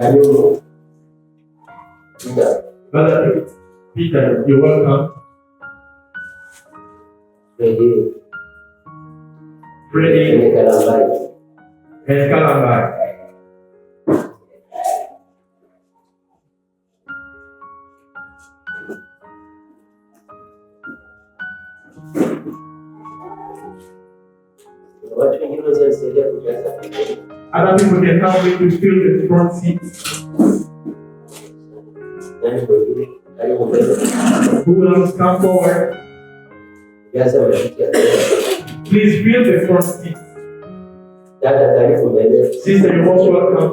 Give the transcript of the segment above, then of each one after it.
Can you move? Peter. Brother Peter, you're welcome. Freddy and Kalambai. Other people can help me to fill the front seat. Who will come forward? Please fill the front seat. Sister, you're most welcome.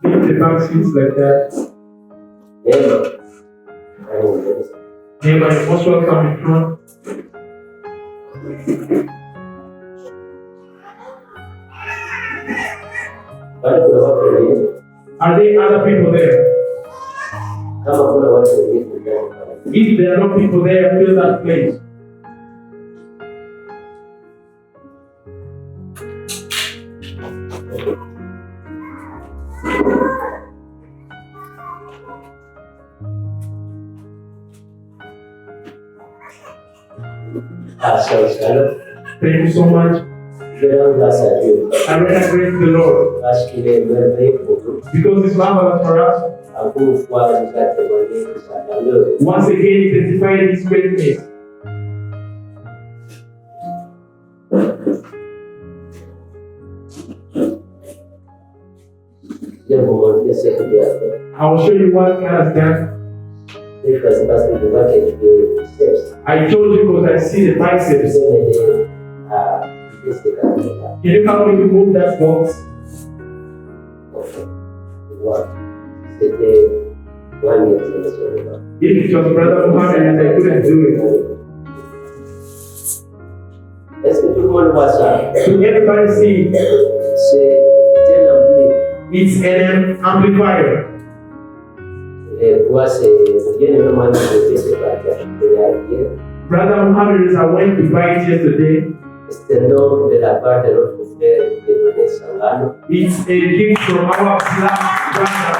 Leave the back seats like that. Nehemiah, you're most welcome in front. Are there other people there? If there are no people there, fill that place. Thank you so much. I really praise the Lord because it's marvelous for us. Once again, identifying His greatness. I will show you what God has done. I told you because I see the biceps. Can you help me to move that box? If it was Brother Muhammad, I couldn't do it. To everybody see, it's an amplifier. Brother Muhammad, I went to buy it yesterday. It's a gift from our black brother.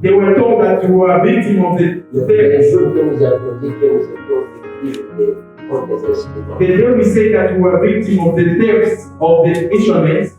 They were told that you were a victim of the theft. The day we say that you were a victim of the theft of the instruments,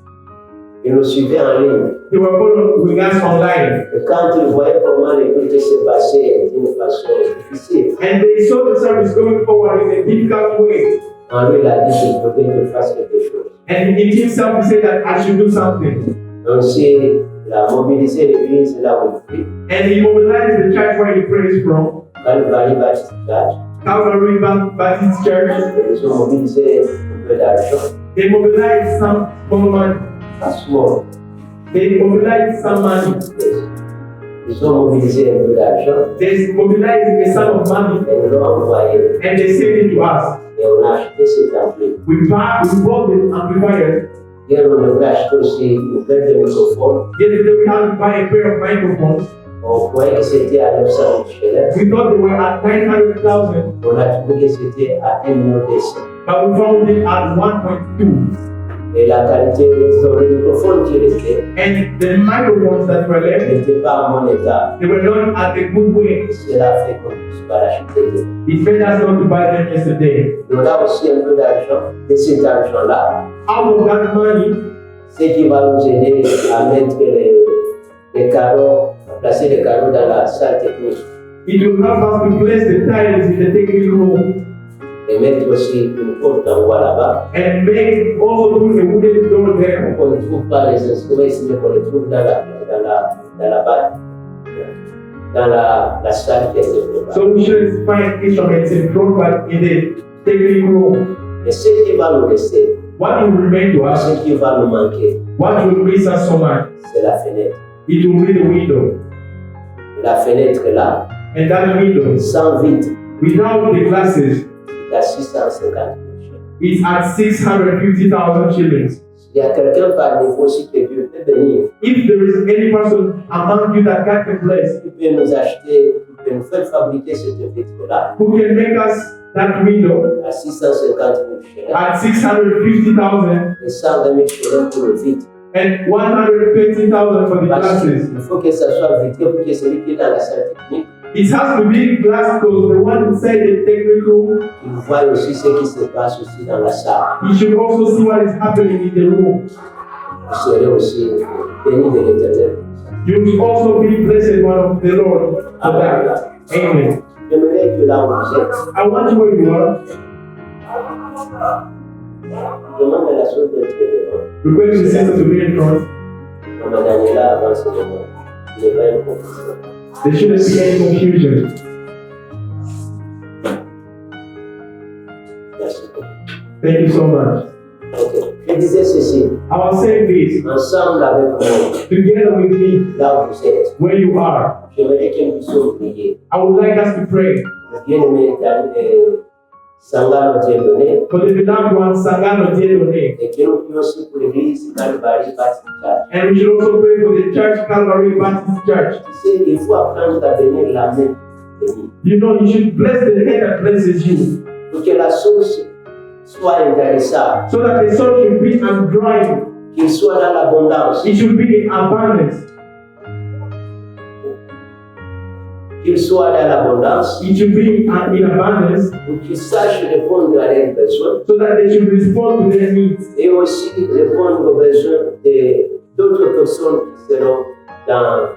et nous suivaient en ligne. They were following us online. Et quand ils voyaient comment les cultes se passaient d'une façon difficile, and they saw the service going forward in a difficult way, en lui, il a dit qu'il faudrait que je fasse quelque chose. And in himself, he said that I should do something. Donc, il a mobilisé l'église là où il prie. And he mobilized the church where he prays from. Calvary Baptist Church. Calvary Baptist Church. Ils ont mobilisé un peu d'argent. They mobilized some money. Small. They mobilized some money. Ils ont mobilisé un peu d'argent. They mobilized a sum of money. Et nous l'ont envoyé. And they sent it to us. Et on a acheté cet ampli. We bought the amplifier. Hier, on devait acheter aussi une paire de microphones. Yesterday, we had to buy a pair of microphones. On croyait que c'était à 900 000 $. We thought they were at 900,000. On a trouvé que c'était à 1 million $. But we found it at 1.2. Et la qualité des microphones qui restaient, and the microphones that were left, n'étaient pas en bon état. They were not at a good way. Cela fait qu'on ne puisse pas l'acheter. It made us not to buy them yesterday. On a aussi un peu d'argent. Et cet argent-là, out of that money, c'est qui va nous aider à mettre les carreaux, à placer les carreaux dans la salle technique. It will help us to place the tiles in the technical room. Et mettre aussi une porte en bois là-bas. And make also do a wooden door there. On ne trouve pas les instruments ici, mais on les trouve dans la salle qui est préparée. So we should find instruments in front, but in the technical room. Et ce qui va nous rester, what will remain to us, ce qui va nous manquer, what will miss us so much, c'est la fenêtre. It will be the window. La fenêtre là, and that window, sans vitre, without the glasses, à 650 000 $. is at 650,000 shillings. Il y a quelqu'un parmi vous aussi que Dieu peut bénir. If there is any person among you that God can bless, Il peut nous acheter, il peut nous faire fabriquer cette vitre-là who can make us that window à 650 000 shillings at 650,000 et 120 000 shillings pour le vitre. and 120,000 for the Parce glasses. qu'il faut que ça soit vitré pour que celui qui est dans la salle technique, It has to be glass because the one inside the technical, il voit aussi ce qui se passe aussi dans la salle. he should also see what is happening in the room. Vous serez aussi bénis de l'Éternel. You will also be blessed one of the Lord for that. Amen. J'aimerais que là où vous êtes, I want you where you are. demande à la soeur d'être devant. Request the sister to be in front. Maman Daniela avance devant. Il n'est pas une confusion. There shouldn't be any confusion. Merci beaucoup. Thank you so much. Ok. Je disais ceci, I was saying this ensemble avec moi, together with me là où vous êtes, where you are. j'aimerais que nous puissions prier. I would like us to pray Bien-aimé Sangano Dieudonné, for the beloved one, Sangano Dieudonné. et que nous prions aussi pour l'église Calvary Baptist Church. And we should also pray for the church, Calvary Baptist Church. Tu sais, il faut apprendre à bénir la main bénie. You know, you should bless the head that blesses you, Pour que la source soit intéressante, so that the soul should be undrying. qu'il soit dans l'abondance, It should be in abundance. qu'il soit dans l'abondance, It should be in abundance, pour qu'ils sachent répondre à leurs besoins so that they should respond to their needs et aussi répondre aux besoins d'autres personnes qui seront dans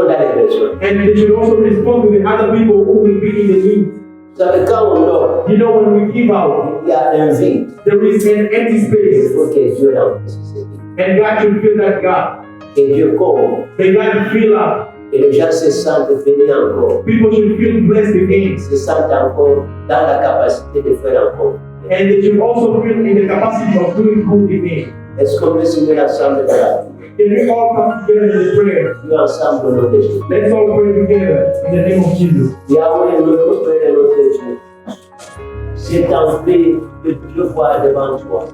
les besoins. and they should also respond to the other people who will be in the need. Vous savez, quand on dort, You know, when we give out, il y a un vide. there is an empty Il space, faut que Dieu remplisse ce vide. and God should fill that gap. Que Dieu comble. May God fill up. Que les gens se sentent bénis encore. People should feel blessed again, Se sentent encore dans la capacité de faire encore. and they should also feel in the capacity of doing good again. Est-ce qu'on peut s'unir ensemble dans la vie? Can we all come together in prayer? Nous ensemble au nom de Jésus. Let's all pray together in the name of Jesus. Yahweh, notre Père et notre Dieu, c'est en paix que Dieu voit devant toi.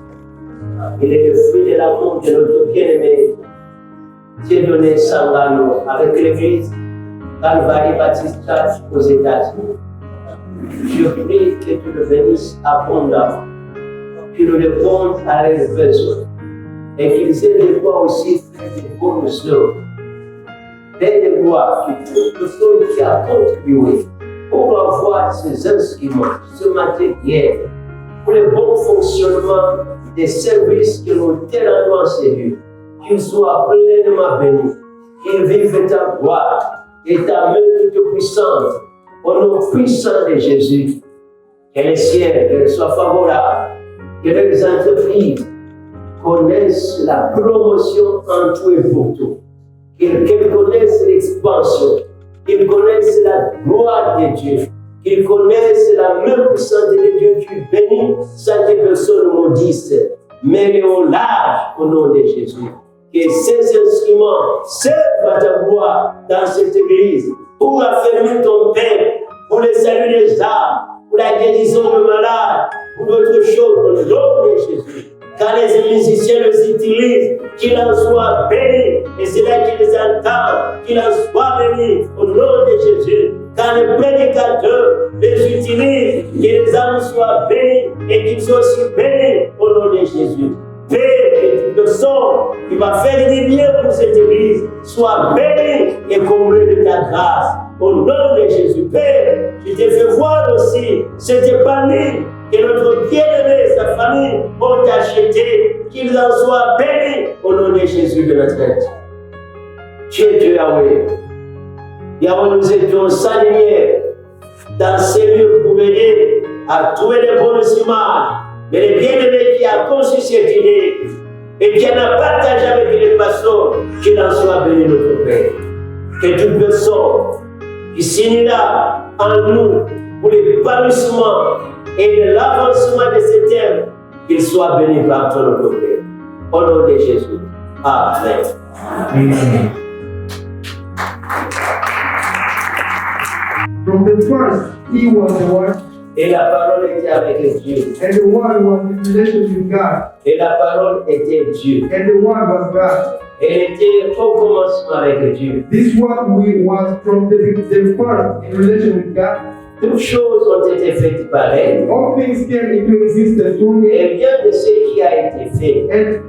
Il est le fruit de l'amour de notre bien-aimé Dieudonné Sangano avec l'église Calvary Baptist Church aux États-Unis. Je prie que tu le bénisses abondamment, qu'il le réponde à leurs besoins et qu'ils aient de toi aussi faire des bonnes œuvres. Aide-moi, toute personne qui a contribué pour avoir ces instruments, ce matériel, pour le bon fonctionnement des services que l'on tellement en Seigneur, qu'ils soient pleinement bénis, qu'ils vivent ta gloire et ta main toute puissante, au nom puissant de Jésus. Que les ciels soient favorables, que les entreprises connaissent la promotion en tout et pour tout, qu'ils connaissent l'expansion, qu'ils connaissent la gloire de Dieu, qu'ils connaissent la main puissante de Dieu qui bénit sans que personne maudisse, mais au large au nom de Jésus. Que ces instruments servent à ta gloire dans cette église pour affermir ton peuple, pour le salut des âmes, pour la guérison de malades, pour d'autres choses au nom de Jésus. Quand les musiciens les utilisent, qu'il en soit béni, et c'est là qu'ils les entendent, qu'il en soit béni au nom de Jésus. Quand les prédicateurs les utilisent, que les âmes soient bénies et qu'ils soient aussi bénis au nom de Jésus. Père, que toute personne qui va faire du bien pour cette église soit bénie et comblée de ta grâce. Au nom de Jésus, Père, je te fais voir aussi cette épargne que notre bien-aimé et sa famille ont acheté, qu'ils en soient bénis au nom de Jésus de Nazareth. Tu es Dieu Yahweh. Yahweh, nous étions sans lumière dans ces lieux pour aider à trouver les bonnes images. Mais le bien-aimé qui a conçu cette idée et qui en a partagé avec les pasteurs, qu'il en soit béni notre Père. Que toute personne qui s'unira en nous pour l'épanouissement et l'avancement de ces termes, qu'il soit béni par toi notre Père. Au nom de Jésus. Amen. Amen. From the first, he was the Word, Et la parole était avec Dieu. And the Word was in relation with God. Et la parole était Dieu. And the Word was God. Elle était au commencement avec Dieu. This Word was from the first in relation with God. Toutes choses ont été faites par elle. All things came into existence through Him. Et rien de ce qui a été fait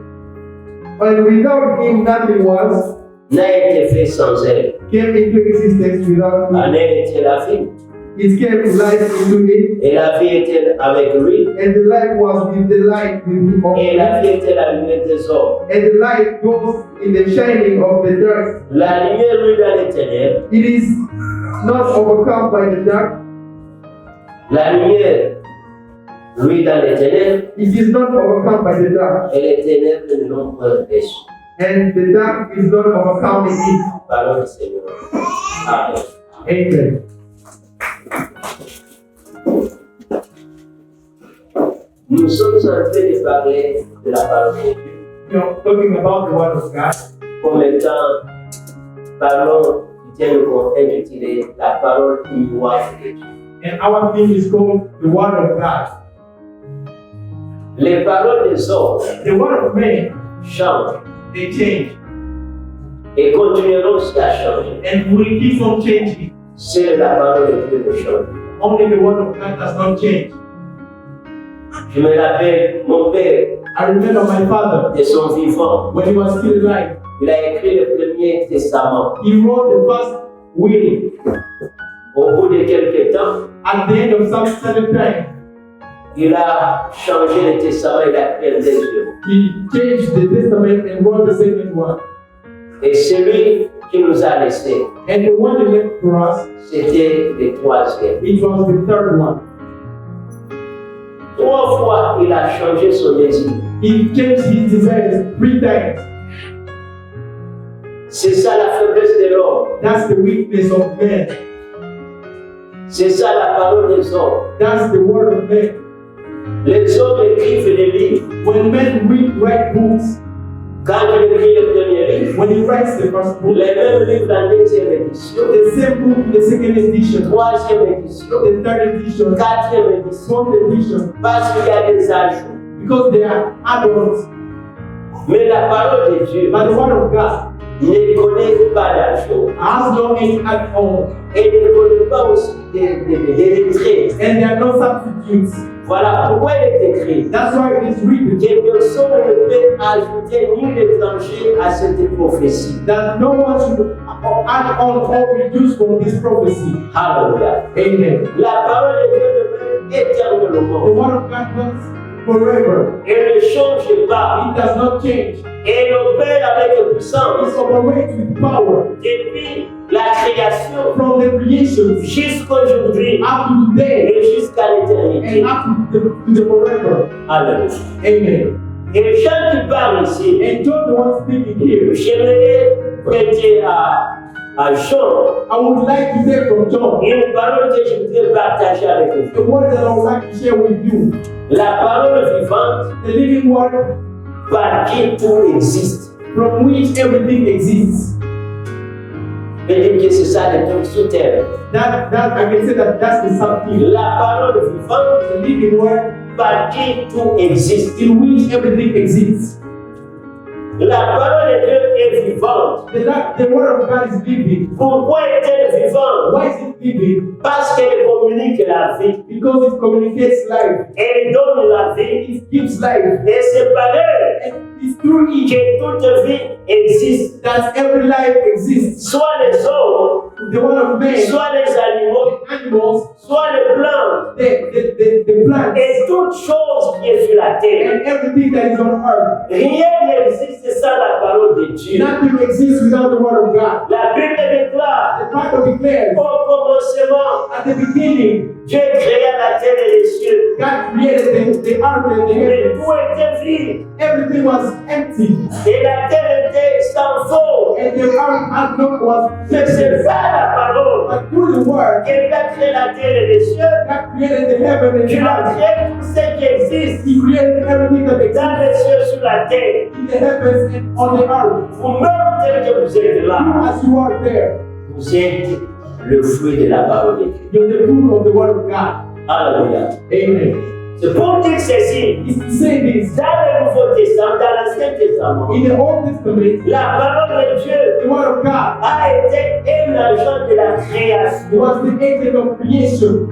And without Him, nothing was. n'a été fait sans elle. Came into existence without Him. En elle était la vie. It came life into it. Et la vie était avec lui. And the light was with the light with Him. Et la vie était la lumière des hommes. And the light goes in the shining of the dark. La lumière, lui, dans les ténèbres. It is not overcome by the dark. La lumière, lui, dans les ténèbres. It is not overcome by the dark. Et les ténèbres ne l'ont pas péché. And the dark is not overcoming it. Parole du Seigneur. Amen. Amen. Nous sommes en train de parler de la parole de Dieu. You know, talking about the Word of God. Comme étant, parlons du thème qu'on a intitulé la parole immuable de Dieu. And our theme is called the Word of God. Les paroles des hommes The Word of man, changent they change. et continueront aussi à changer. And will keep on changing. C'est la parole de Dieu qui change. Only the Word of God does not change. Je me rappelle mon père I remember my father, de son vivant. when he was still alive, Il a écrit le premier testament. he wrote the first will. Au bout de quelques temps, At the end of some certain time, il a changé le testament, il a créé des yeux. he changed the testament and wrote the second one. Et celui qui nous a laissé, And the one he left for us, c'était le troisième. it was the third one. 3 fois, il a changé son désir. He changed his desires 3 times. C'est ça la faiblesse de l'homme. That's the weakness of man. C'est ça la parole des hommes. That's the word of man. Les hommes écrivent des livres. When men write books, Quand il écrit le premier livre, when he writes the first book, les mêmes livres en deuxième édition, the same book in the second edition, troisième édition, the third edition, quatrième édition, fourth edition, parce qu'il y a des ajouts. because they are add-ons. Mais la parole de Dieu But the word of God ne connaît pas d'ajout. has no any add-on, Et ne connaît pas aussi des traits. and there are no substitutes. Voilà pourquoi il est écrit That's why it is written que personne ne peut ajouter ni l'étranger à cette prophétie. that no one should add on or reduce from this prophecy. Alléluia. Amen. La parole de Dieu demeure The éternellement. word of God goes forever. Elle ne change pas. It does not change. Et elle opère avec puissance It operates with power depuis la création from the creation jusqu'à aujourd'hui up to today et jusqu'à l'éternité. and up to the forever. Alléluia. Amen. Et Jean qui parle ici, And John the one speaking here, j'aimerais prêter à Jean I would like to take from John une parole que je voudrais partager avec vous. the word that I would like to share with you. La parole vivante The living word par qui tout existe. from which everything exists. Je dis que c'est ça le truc sous terre. That I can say that that's the something. La parole vivante The living word par qui tout existe. in which everything exists. La parole de Dieu est vivante. The word of God is living. Pourquoi est-elle vivante? Why is it living? Parce qu'elle communique la vie. Because it communicates life. Elle donne la vie. It gives life. Et c'est par elle And it's through it que toute vie existe. that every life exists. Soit les hommes, The word of man, soit les animaux, animals, soit les plantes. the plants, Et toute chose qui est sur la terre. and everything that is on earth. Rien n'existe sans la parole de Dieu. Nothing exists without the word of God. La Bible déclare, The Bible declares, au commencement, at the beginning, Dieu créa la terre et les cieux. God created the earth and the Et heavens. tout était vide. Everything was empty, Et la terre était sans forme. and the earth had no was Mais c'est pas la parole. but through the word, Il a créé la terre et les cieux. God created the heaven and Tu the as earth. créé tout ce qui existe He created everything that exists dans les cieux, sur la terre. in the heavens and on the earth. Vous-même, tel que vous êtes You, là, as you are there, vous êtes le fruit de la parole de Dieu. you're the fruit of the word of God. Alléluia. Amen. C'est pour dire ceci. It's to say this. Dans le Nouveau Testament, dans l'Ancien Testament, In the Old Testament, la parole de Dieu the Word of God a été un agent de la création. was the agent of creation.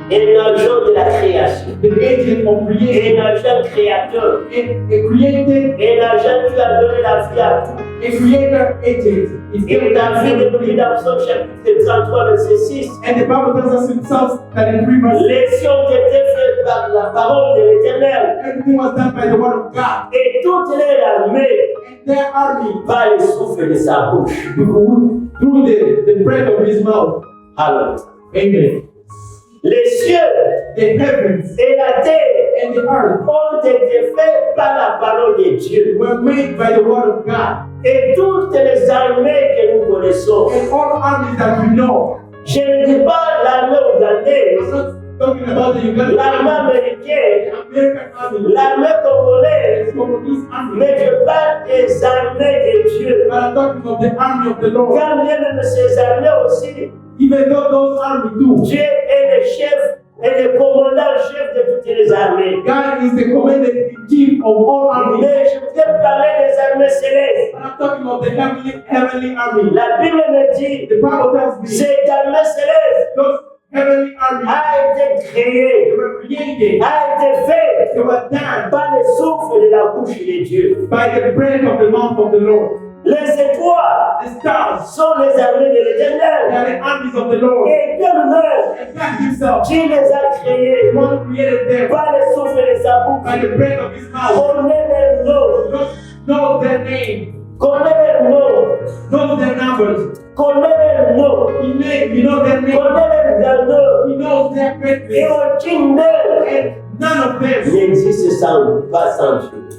Un agent de la création. The agent of creation. Un agent créateur. A created, Un agent qui a donné la vie à tout. a creator agent. It's Et David nous dit dans Psaume chapitre 33, verset 6, and the Bible tells us in Psalms that in 3 verses, les cieux ont été faits par la parole de l'Éternel. everything was done by the Word of God. Et toute leur armée And their army, par le souffle de sa bouche. through the breath of His mouth. Alors, Amen. les cieux The heavens et la terre and the earth ont été faits par la parole de Dieu. were made by the Word of God. Et toutes les armées que nous connaissons, And all armies that we know, je ne dis pas l'armée I'm ougandaise, not talking about the Ugandan l'armée army, américaine, the American army, l'armée congolaise, the Congolese army, mais je parle des armées de Dieu. but I'm talking of the army of the Lord. Quand bien même ces armées aussi, Even though those armies do, Dieu est le chef et le commandant-chef de toutes les armées. God is the commander-in-chief of all armies. Mais je voudrais parler des armées célestes. But I'm talking of the heavenly army. La Bible me dit, The Bible tells me cette armée céleste those heavenly armies, a été they créée, were created, a été faite they were done par le souffle de la bouche de Dieu. by the breath of the mouth of the Lord. Les étoiles The stars, sont les armées de they l'Éternel. are the armies of the Lord. Et Dieu-même, And God Himself, qui les a créés the one who created them par le souffle de sa by bouche, the breath of His mouth, connaît leurs noms, knows their name, connaît leurs noms, knows their numbers. connaît leurs noms, He knows their name. connaît leurs grandeurs. He knows their Et greatness. aucune d'eux And none of them n'existe pas sans Dieu.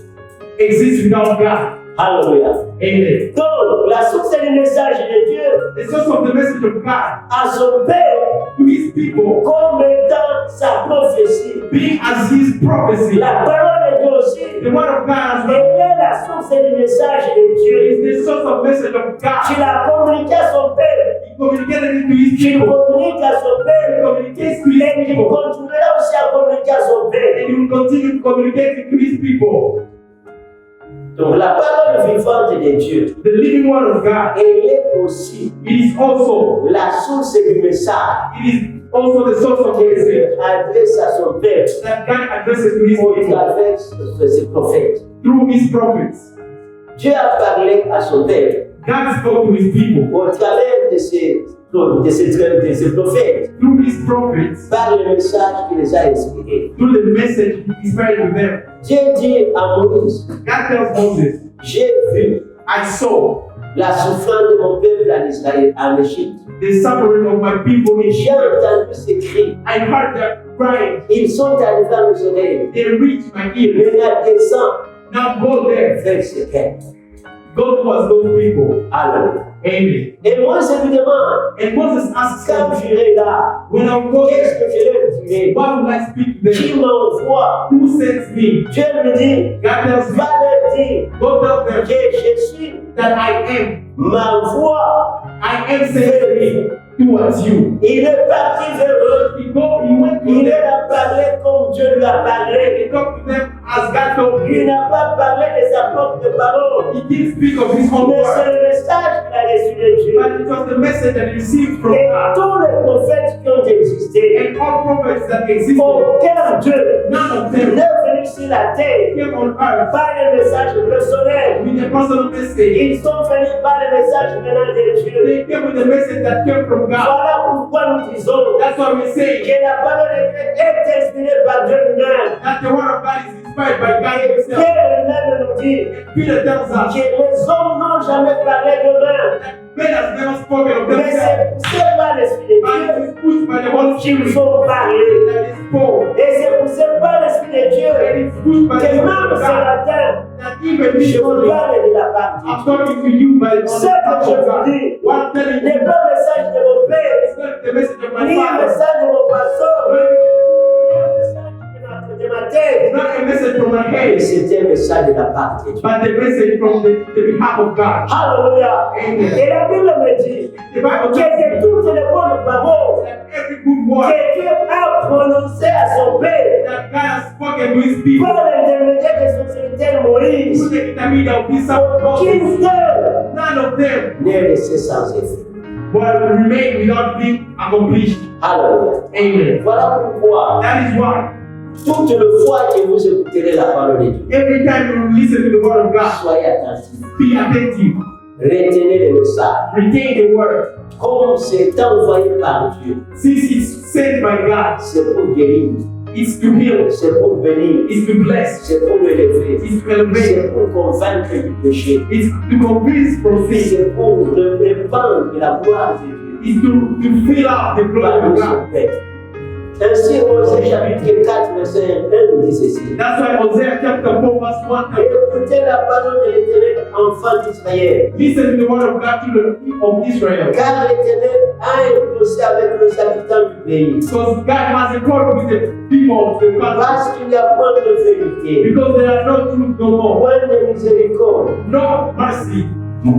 exists without God. Alléluia. Amen. Donc, la source du message de Dieu The source of the message of God à son Père to His people, comme étant sa prophétie. being as His prophecy, La parole de Dieu aussi, the Word of God as elle well, est la source du message de Dieu. is the source of message of Tu God. l'as communiqué à son Père. He communicated it to His Tu people. communiques à son He Père. communicates to Et His tu people. continueras aussi à communiquer à son Père. And He will continue to communicate it to His people. Donc, la parole vivante de Dieu, The living Word of God, elle est aussi it is also, la source du message it is also the source of que message Dieu adresse à son Père that God addresses to His au people travers de ses prophètes. through His prophets. Dieu a parlé à son Père God spoke to His people au travers de ses prophètes through His prophets, par le message qu'il les a inspirés. through the message He inspired to them. Dieu dit à Moïse, God tells Moses, j'ai vu I saw la souffrance de mon peuple en Israël, en Égypte. the suffering of my people in J'ai Egypt. entendu ces cris. I heard their crying. Ils sont arrivés à mes oreilles. They reached my ears. Maintenant, descends Now go there. vers ce peuple. Go towards those people. Alléluia. Amen. Et moi, je lui demande, And Moses asked quand them, j'irai là, when I go qu'est-ce there, que je leur dirai? what will I speak to Qui them? m'envoie? Who sends me? Dieu me dit, God tells me, va leur dire go tell them que je suis, that I m'envoie. am sending me towards you. Il est parti vers eux. He went to Il them. leur a parlé comme Dieu lui a parlé. He talked to them as God told Il him. n'a pas parlé de sa propre parole. He didn't speak of his own Mais c'est word, le message qu'il a reçu de Dieu. but it was the message that he received from Et God. tous les prophètes qui ont existé, And all prophets that existed, aucun Dieu none of n'est them venu sur la terre came on earth par le message personnel. with a personal message. Ils sont venus par le message venant de Dieu. They came with a message that came from God. Voilà pourquoi nous disons That's what we say, que la parole de Dieu est inspirée par Dieu lui-même. that the word of God is inspired by God Et himself. Pierre lui-même nous dit Peter tells us que les hommes n'ont jamais parlé d'eux-mêmes. that men have never spoken of Mais themselves, c'est poussé par l'Esprit de but it Dieu is pushed by the Holy qu'ils Spirit ont parlé. that is spoke. Et c'est poussé par l'Esprit de Dieu And it's pushed by the que Spirit même of ce God matin, that even this je vous morning, parle de la part de I'm Dieu. talking to you by the Ce que je vous dis, What I'm telling n'est you pas le message de mon père, is not the message of my ni le father, message de mon pasteur, but ni le message de ma ma tête. Not a message from my Mais head, c'était un message de la part de Dieu. but the message from the behalf of God. Alléluia. Amen. Et la Bible me dit The Bible que tells de toutes les bonnes paroles that every good word que Dieu a prononcé à son père that God has spoken to his people par l'intermédiaire de son serviteur Moïse, through the intermediary of his son Moses, aucune d'eux none of them n'est resté sans effet. will remain without being accomplished. Alléluia. Amen. Voilà pourquoi, That is why toute le fois que vous écouterez la parole de Dieu, every time you listen to the word of God, soyez attentifs. be attentive, Retenez le message. retain the word. Comme c'est envoyé par Dieu, Since it's sent by God, c'est pour guérir, it's to heal, c'est pour bénir, it's to bless, c'est pour élever, it's to elevate, c'est pour convaincre du péché, it's to convince from sin, c'est pour répandre la gloire de Dieu it's to fill out the glory parmi of God. son peuple. Ainsi, Osée chapitre 4, verset 1 nous dit ceci. That's why Hosea chapter 4 verse 1 Écoutez la parole de l'Éternel, enfants d'Israël. listen to the word of God to the people of Israel. Car l'Éternel a un procès avec les habitants du pays. Because God has a court with the people of the country. Parce qu'il n'y a point de vérité, Because there are no truth no more, point de miséricorde, no mercy,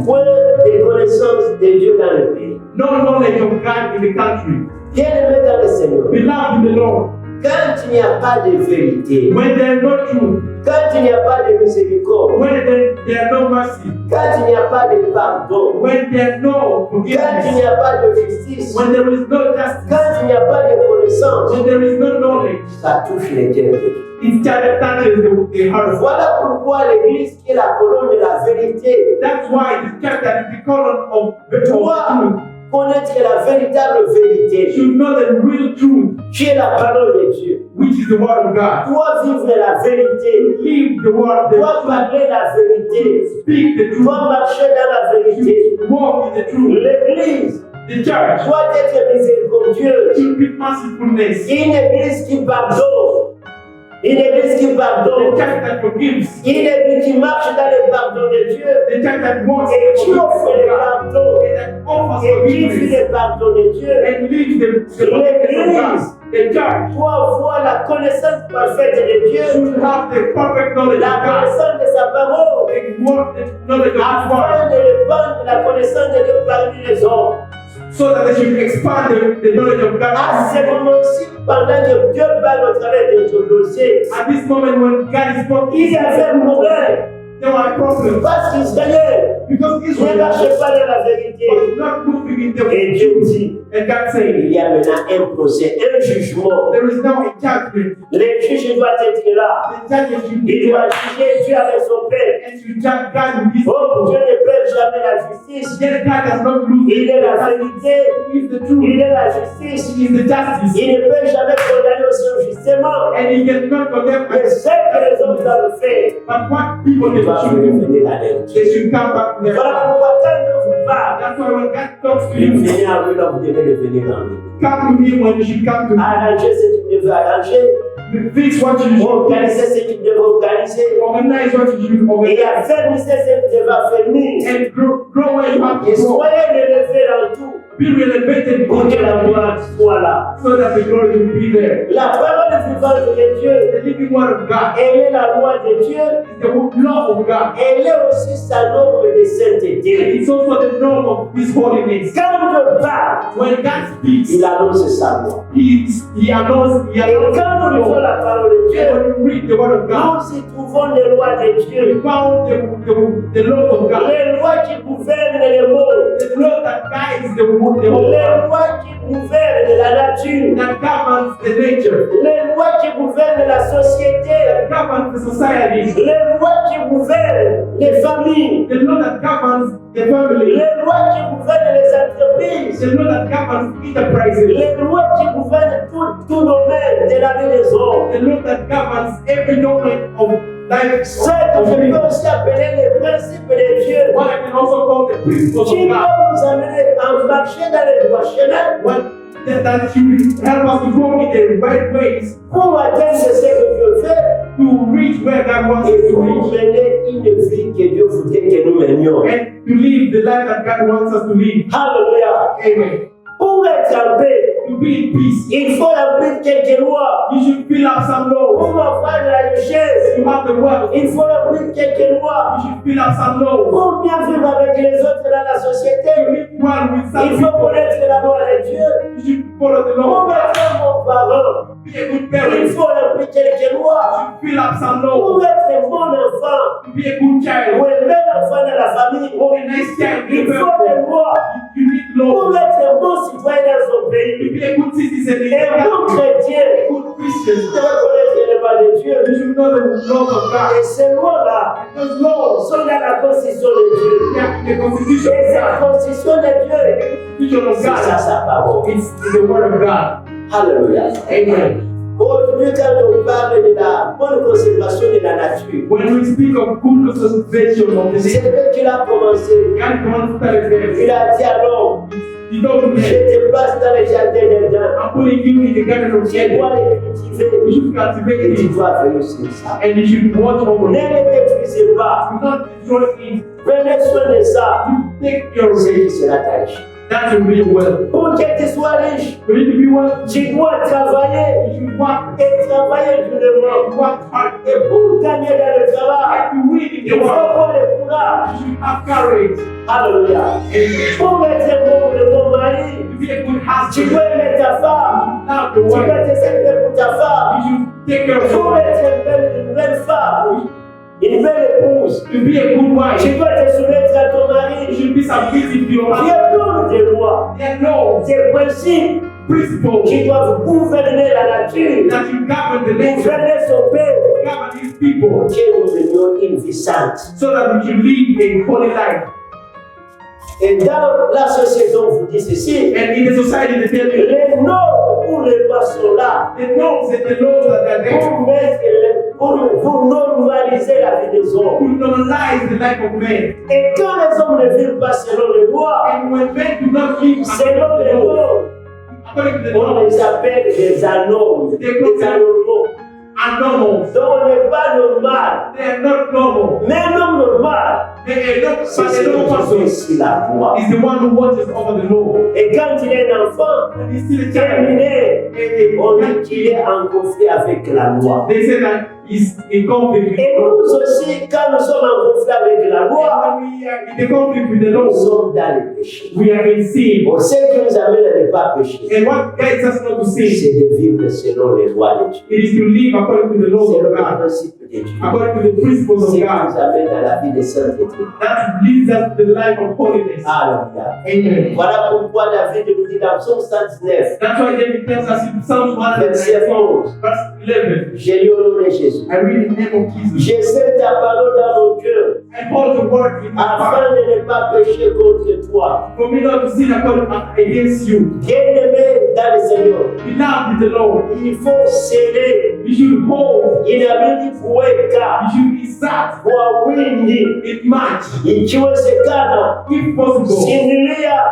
point de connaissance de Dieu dans le pays. no knowledge of God in the country. Bien-aimés dans le Seigneur, Beloved in the Lord, quand il n'y a pas de vérité, when there is no truth, quand il n'y a pas de miséricorde, when there is no mercy, quand il n'y a pas de pardon, when there is no quand il forgiveness, n'y a pas de justice, when there is no justice, quand il n'y a pas de connaissance, when there is no knowledge, ça touche les cœurs de Dieu. it touches the heart. Voilà pourquoi l'Église qui est la colonne de la vérité That's why the church that is the column of doit truth connaître la véritable vérité, should know the real truth, qui est la parole de Dieu. which is the word of God. Doit vivre la vérité, Live the word, doit parler la vérité, speak the truth, doit marcher dans la vérité. walk in the truth. L'Église The church doit être miséricordieuse, should be mercifulness. une Église qui pardonne, une Église qui The pardonne, church that forgives. une Église qui marche dans le pardon de Dieu The church that wants et the qui offre forgiveness le of God. pardon And that offers et qui vit forgiveness. le pardon de Dieu. And lives the forgiveness of God. The church Doit avoir la connaissance parfaite de Dieu, should have the perfect knowledge la of God. connaissance de sa parole, And what the knowledge of His word. afin de répandre la connaissance de Dieu parmi les hommes. So that they should expand the knowledge of God. À ce moment-ci, pendant que Dieu parle au travers de ton dossier, At this moment when God is il talking, y avait un problème. there were problems. Parce qu'Israël Because ne Israel marchait pas dans la vérité. was not moving in the Et Dieu dit, And God il said, y a maintenant un procès, un jugement. there is now a judgment. Les juges doivent être là. The judges should Il be doit juger Dieu avec son père. and to judge God with His Oh, Dieu ne perd jamais la justice. Yet God does not lose. Il est la vérité. He is the truth. Il est la justice. He is the justice. Il ne peut jamais condamner aussi injustement. And He cannot condemn Mais us. ce que les hommes doivent faire, But what people ils doivent should do, revenir à leur Dieu. they should come back to their Voilà God. pourquoi quand Dieu vous parle, That's why when God talks to you, venez à lui, là, vous devez revenir en lui. come to Him when you should come to Him. Arranger ce que vous devez arranger. Fix what you should Organiser fix. ce que vous devez organiser. Organize what you should Et organize. affermissez ce que vous devez affermir. And grow where you have Et to grow. soyez relevés dans tout. Be elevated Pour que la gloire soit là. so that the glory will be there. La parole vivante de Dieu, The living word of God elle est la loi de Dieu. is the law of God. Elle est aussi sa norme de sainteté. It's also the norm of His holiness. Quand Dieu parle, When God speaks, il annonce sa loi. He announced Et quand nous lisons the la parole de Dieu, when you read the word of God, nous y trouvons les lois de Dieu. we found the laws of God. Les lois qui gouvernent le monde. The law that guides the whole Les world, lois qui gouvernent la nature. that governs the nature, Les lois qui gouvernent la société. that governs the society, Les lois qui gouvernent les familles. the law that governs the family, Les lois qui gouvernent les entreprises. the law that governs enterprises, Les lois qui gouvernent tout domaine de la vie des hommes. the law that governs every domain of life. Ce que je peux aussi appeler les principes de Dieu. What I can also call the principles Qui of vont God. nous amener à marcher dans les voies chemins What that should help us to go in the right ways pour atteindre ce que Dieu fait to reach where God wants us et to pour reach mener une vie que Dieu voudrait que nous menions. and to live the life that God wants us to live. Alléluia. Amen. Pour être en paix, to be in peace, il faut remplir quelques lois. you should fill up some laws. Pour avoir de la richesse, You have the wealth, il faut remplir quelques lois. you should fill up some laws. Pour bien vivre avec les autres dans la To société, live well with some il faut people, connaître la loi de Dieu. you should follow the Pour law. être un bon parent, Be a good il parent, faut remplir quelques lois. fill up some Pour laws. être un bon enfant, Be a good ou child, un bel enfant dans la famille, or a nice child. il You faut des lois. need Pour laws. être un bon citoyen dans son To pays, be a good citizen, et un bon chrétien, good Christian, tu dois connaître les lois de Dieu. you should know the laws of God. Et ces lois-là Those laws, sont dans la constitution de Dieu. they are in the constitution Et of cette God. constitution de Dieu, Constitution of c'est ça God. sa parole. It's the word of God. Alléluia. Amen. Aujourd'hui, quand on parle de la bonne conservation de la nature, When we speak of good conservation of the c'est nature, Dieu qui l'a commencé. God commands started there. Il a dit à l'homme, He told je me, te place dans le jardin d'Éden. I'm putting you in the garden of Tu Eden. dois les cultiver You should cultivate et tu it, dois veiller sur ça. and you should watch over Ne it. les détruisez pas. Do not destroy it. Prenez soin de ça. You take care of C'est it. qui sera ta richesse. That will be well. Pour que tu sois riche, For you to be well, tu dois travailler you should work et travailler durement. hard. Et pour gagner dans le travail, To win in il the faut world, avoir le courage. you should have courage. Alléluia. And Pour être le bon mari, to be a good tu husband, dois aimer ta femme. love the Tu dois wife. te servir pour ta femme. You should take care of your Pour wife. être une belle femme, une belle épouse, To be a good wife, tu dois te soumettre à ton you mari. should be submissive to your husband. Dieu donne des lois, There are laws, des principes principles qui doivent gouverner la nature, that you govern the nation, gouverner son peuple, govern these people, pour que nous venions une vie sainte. so that we should live a holy life. Et dans la société, on vous dit ceci, And in the society, they tell you les normes ou les lois sont là the norms and the laws that are there pour normaliser la vie des hommes. to normalize the life of men. Et quand les hommes ne vivent pas selon les lois, And when men do not live selon les lois, according to the on law, les appelle des anormes, des anormaux. are normal. Donc on n'est pas normal. They are not normal. Mais un homme normal, They are not, c'est but they celui don't qui want fait ici la loi. is the one who watches over the law. Et quand il est un enfant, And he's still a child. terminé, on And dit qu'il est en conflit avec la loi. they say that he's in conflict with Et the law. nous aussi, quand nous sommes en conflit avec la loi, When we are in the conflict with the nous law, sommes dans le péché. we are in sin. Bon, ce qui nous amène à ne pas pécher, And what guides us not to sin, c'est de vivre selon les lois de Dieu. it is to live according to the laws C'est of le God, principe de Dieu. according to the principles Ce of qui God. nous amène à la vie de sainteté. That leads us to the life of holiness. Alléluia. Amen. Voilà pourquoi David nous dit dans Psaume 119, That's why David tells us in Psalm verset 119, 11, verse 11, j'ai lu au nom de Jésus. I read in the name of Jesus. J'ai cette ta parole dans mon cœur, I hold the word in my heart, afin de ne pas pécher contre toi. for me not to sin against you. Bien-aimé dans le Seigneur, Beloved in the Lord, il faut sceller, you should hold, inabidi kuweka you should be sat kwa wingi, in match, ikiwezekana, if possible. simulia,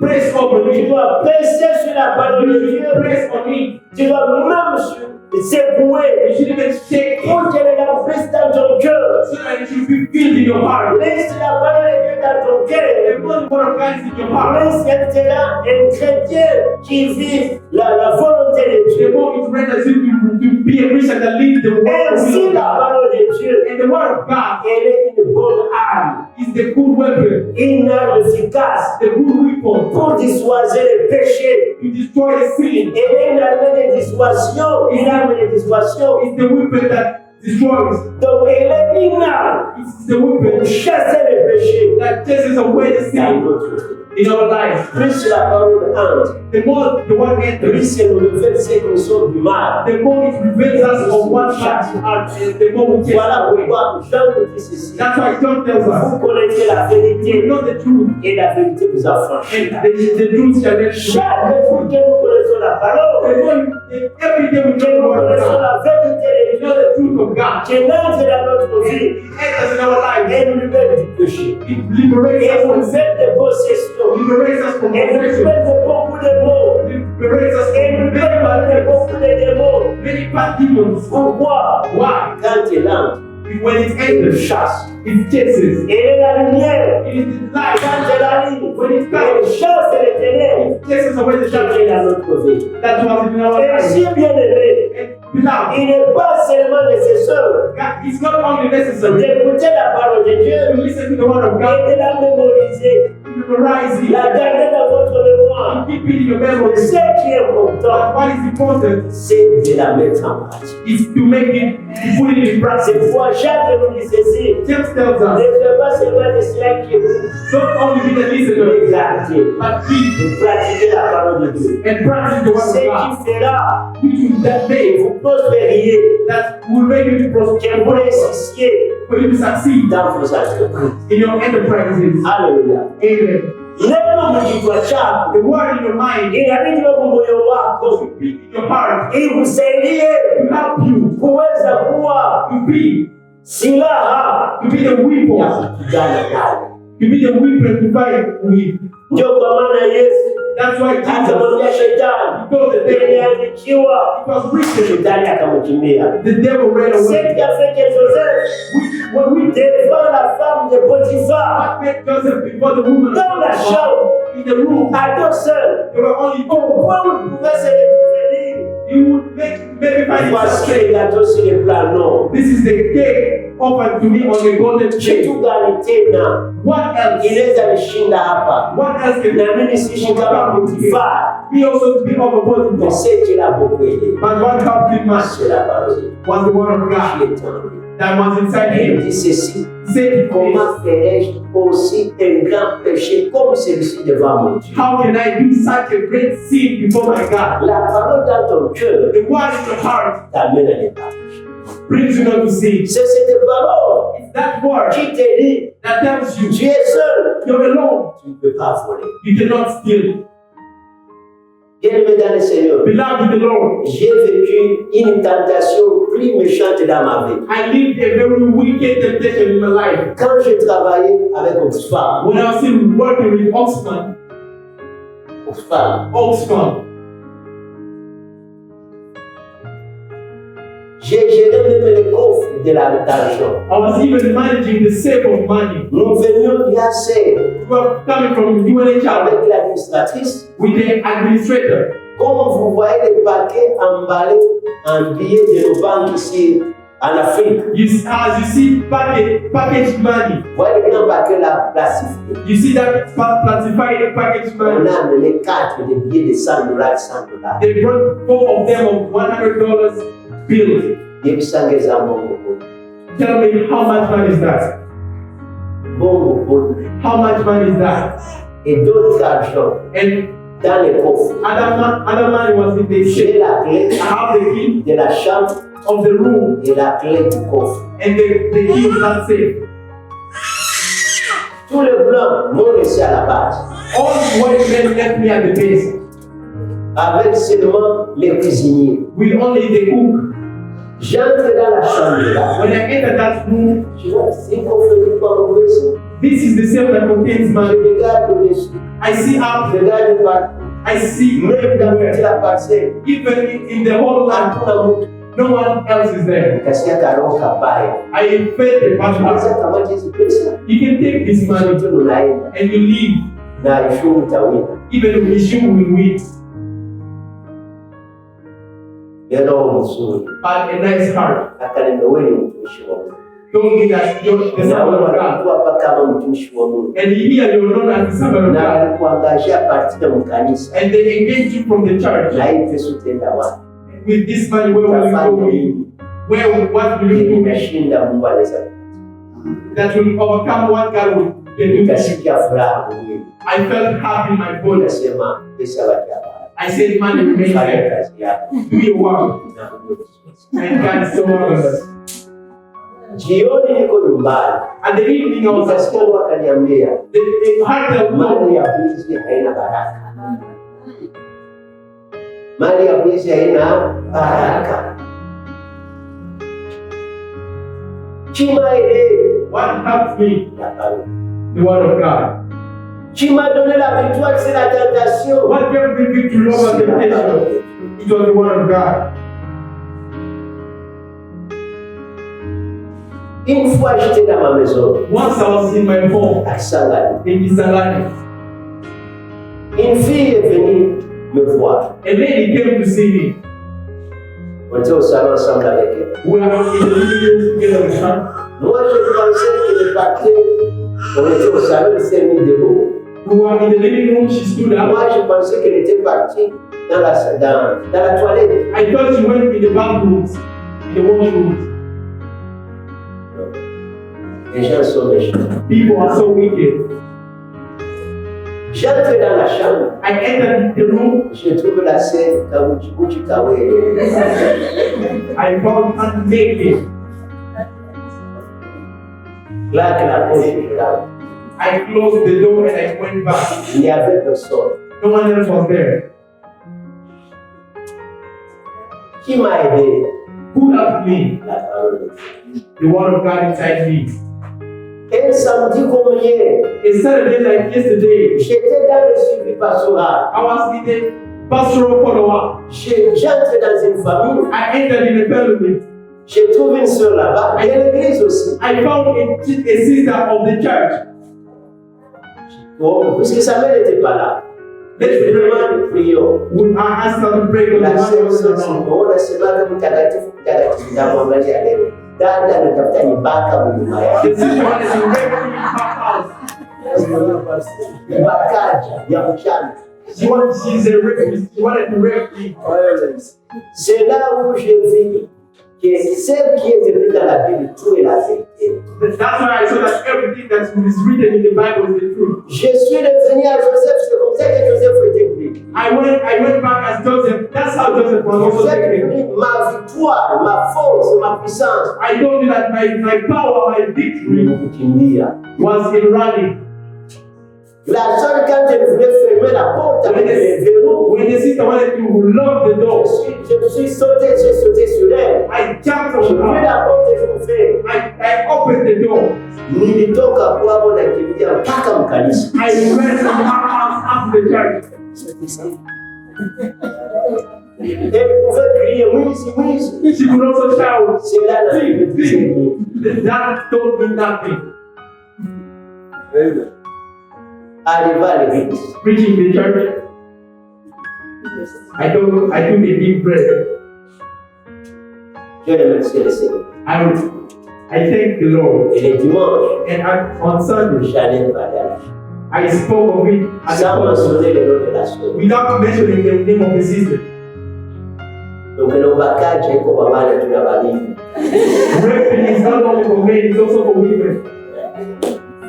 Press over tu it. dois presser sur la parole de You Dieu, should press on it. tu dois même secouer, You should even shake it, pour qu'elle remplisse dans ton cœur. so that it should be filled in your heart. Laisse la parole de Dieu dans ton cœur. The word of God is in your heart. Laisse être là un chrétien qui vit la volonté de The Dieu. more it renders you to be a Christian that lives the word of Ainsi, la God. parole de Dieu, And the word of God elle est une bonne arme, is the good weapon, une arme efficace the good weapon pour dissuader les péchés. to destroy sin. Elle est une arme de dissuasion, une arme de dissuasion. It's the weapon that destroys. Donc, elle est une arme It's the weapon pour chasser les péchés that chases away the dans sin notre vie. in our life. Plus la parole entre, The more the word enters, plus elle nous révèle ce que nous sommes du mal. the more it reveals us of what path we are, and the more we chase Voilà away. pourquoi Jean nous dit ceci. That's why John tells us, Vous connaissez la you vérité know the truth, et la vérité vous affranchit. and the truth shall let you. Chaque fois que nous connaissons la parole, Every day we que know the nous word of connaissons God, la vérité de we Dieu, know the truth of God. qui entre dans notre vie It enters in our lives. et nous libère du péché. It liberates Et us nous from sin. fait des possessions. Liberates us from Et nous oppression. fait de beaucoup de mots. Liberates us Et nous from fait de many beaucoup de démons. bad demons. Pourquoi? Why? Quand il entre, when it il enters, chasse. it chases. Et la lumière, It is the light. quand elle arrive, When it elle comes, chasse les ténèbres it chases away the qui est darkness. dans notre vie. That was in our Et life. si bien aimé, And beloved, il n'est pas seulement nécessaire it's not only necessary d'écouter la parole de Dieu to listen to the word of God, et de la mémoriser, to memorize it, la garder dans votre mémoire. to keep it in your Mais memory. ce qui est important, But what is important c'est de la mettre en pratique. is to make it, to put it in C'est practice. pourquoi Jacques nous dit ceci. James tells Ne us, fais pas seulement de cela qui est don't only be the listener, exalté, but keep de pratiquer la parole de Dieu. and practice the word Ce of God, qui fera which will that que day, vous prospériez, that will make you to que vous prosper, réussissiez for you to succeed dans vos entreprises. in your enterprises. Alléluia. Amen. Neno mu kichwa chako The word in your mind, inabidi iwe mu moyo wako speak in your heart, ikusaidie to help you kuweza kuwa to be silaha the ya weapon, kupigana nayo. to be the weapon to fight with. Ndio kwa maana Yesu That's why Jesus akamwambia shetani, told the devil, imeandikiwa, it was written, shetani akamkimbia. the devil ran Ce away. qui a fait que Joseph, What we did, devant la femme de Potiphar, what made Joseph before the woman dans la chambre, in the room, à deux seuls, there were only au two. point où il pouvait se retrouver. You would make maybe find Voici yourself. le gâteau sur le plan nord. This is the cake offered to me on the golden Kitu table. gani tena What else? inaweza nishinda hapa? What else can Na mimi siishi kama Potiphar, He also speak of a mais Potiphar. ce qu'il a beaucoup aidé, But what helped him much c'est la parole was the word of qui God est en lui. that was inside Et il him. dit ceci, He said, comment ferais-je aussi un grand péché comme celui-ci devant mon Dieu? how can I do such a great sin before my God? La parole dans ton cœur The word in your heart t'amène à ne pas. brings you not to sin. C'est cette parole It's that word qui te dit, that tells you tu es seul, you're alone. tu ne peux pas voler. You cannot steal. Bien-aimé dans le Seigneur, Beloved in the Lord, j'ai vécu une tentation plus méchante dans ma vie. I lived a very wicked temptation in my life. Quand je travaillais avec Oxfam, When I was still working with Oxfam, j'ai géré même les coffres de l'argent. I was even managing the safe of money. Nous venions y assez We were coming from UNHR avec l'administratrice. with the administrator. Comme vous voyez les paquets emballés en billets de nos banques ici en Afrique, As you see packaged money, vous voyez les grands paquets là plastifiés. you see that classified packaged On money. a amené 4 des billets de $100, $100. They brought 4 of them of $100 bills. Yebi sangeza mbongo mbongo. Tell me how much money is that? Mbongo mbongo. How much money is that? Et d'autres argent And dans les coffres. other money was in the J'ai shape. la clé I have the key de la chambre of the room et la clé du coffre. and the key of that safe. Tous les blancs m'ont laissé à la base, All white men left me at the base avec seulement les cuisiniers. with only the cook. J'entre dans la chambre là. When I entered that room, Tu vois, c'est qu'on fait du pain au vaisseau. this is the safe that contains Je money. regarde au-dessus, I see up, je regarde partout. I see Même dans toute everywhere. la parcelle, Even in the whole land, hakuna mtu. no one else is there. Nikasikia karoho kabaya. I felt the bad Unaweza heart. kamata hizi pesa, You can take this money mtu unaenda and you leave, na ishu utawina. even if you will win. Ni roho mzuri. But a nice heart. Akaniambia wewe ni mtumishi wa Mungu. Told me that you're the Na servant wewe of God. unakuwa hapa kama mtumishi wa Mungu. And here you're known as the servant of Na God. alikuangazia katika mkanisa. And they engage you from the church. Na hii pesa utaenda wapi? With this money, where will you Utafanya go with? nini? What will you do Nimeshinda, Mungu anaweza. that will overcome what God will do? Nikasikia furaha mwilini. I felt happy in my body. Nikasema pesa wacha hapa. I said, money remains Fanya there. kazi yako. Do your work. Na Mungu. And God is so marvelous. Jioni niko nyumbani. At the evening, I was at Nikasikia home. Mungu akaniambia The heart of mali God. ya wizi haina baraka. Mali ya wizi haina baraka. Chima ile What helped me? la parole. The word of God. Qui m'a donné la victoire sur la tentation. What gave me victory over temptation? It was the word of God. Une fois, j'étais dans ma maison. Once I was in my home À Kisangani. in Kisangani. Une fille est venue me voir. A lady came to see me. On était au salon ensemble avec elle. We are in the living room together with her. Moi, je pensais qu'elle partait. On était au salon, elle s'est mise debout. We were in the living room, she stood up. Moi, je pensais qu'elle était partie dans la toilette. I thought she went in the bathrooms, in the washrooms. Les gens sont méchants. People are so wicked. J'entre dans la chambre. I entered the room. Je trouve la scène Kabuchi Kawe. I found her naked. Là, que la porte est là. I closed the door and I went back. Il n'y avait personne. No one else was there. Qui m'a aidé? Who helped me? La parole de Dieu. The word of God inside me. Un samedi comme hier, A Saturday like yesterday, j'étais dans le suivi pastoral. I was in the pastoral follow-up. J'entre dans une famille. I entered in a family. J'ai trouvé une soeur là-bas. Et l'église aussi. I found a sister of the church. Bon, puisque sa mère n'était pas là. Let's pray. Vraiment, nous prions. I asked her to pray for the La one sœur who was sasa, around. unasemaga mtakatifu namwangalia leo. Dada anatafuta nibaka mnyuma yake. The sister wanted to rape me in her house. Nibakaja ya mchana. She's a rapist. She wanted to rape me. C'est là où j'ai vu que celle qui est écrite dans la Bible, tout est la vérité. That's why I saw that everything that is written in the Bible is the truth. Je suis revenu à Joseph, c'est comme ça que Joseph était pris. I went back as Joseph. That's how Joseph was also Joseph taken. pris ma victoire, ma force, ma puissance. I told you that my power, my victory Kukimbia. was in running. La seule quand elle voulait fermer la porte avec les verrous, When the sister wanted to lock the door, je me suis sauté, j'ai sauté sur elle. I jumped J'ai on pris her. la porte et je me fais. I opened the door. Nilitoka kwao nakimbia mpaka mkanisa. I ran from her house after the church. Elle pouvait crier mwizi, mwizi. She could also shout, C'est là la thief, thief. That told me nothing. Arriva à l'église. Preaching the church, I took a deep breath. Je remercie le Seigneur. I thank the Lord. Et le dimanche, And on Sunday, j'en ai parlé à la chute. I spoke of it at the Sans gospel mentionner le nom de la sœur. without mentioning the name of the sister. Donc le bakaji iko babana tunabariki. Raping is not only for men, it's also for women.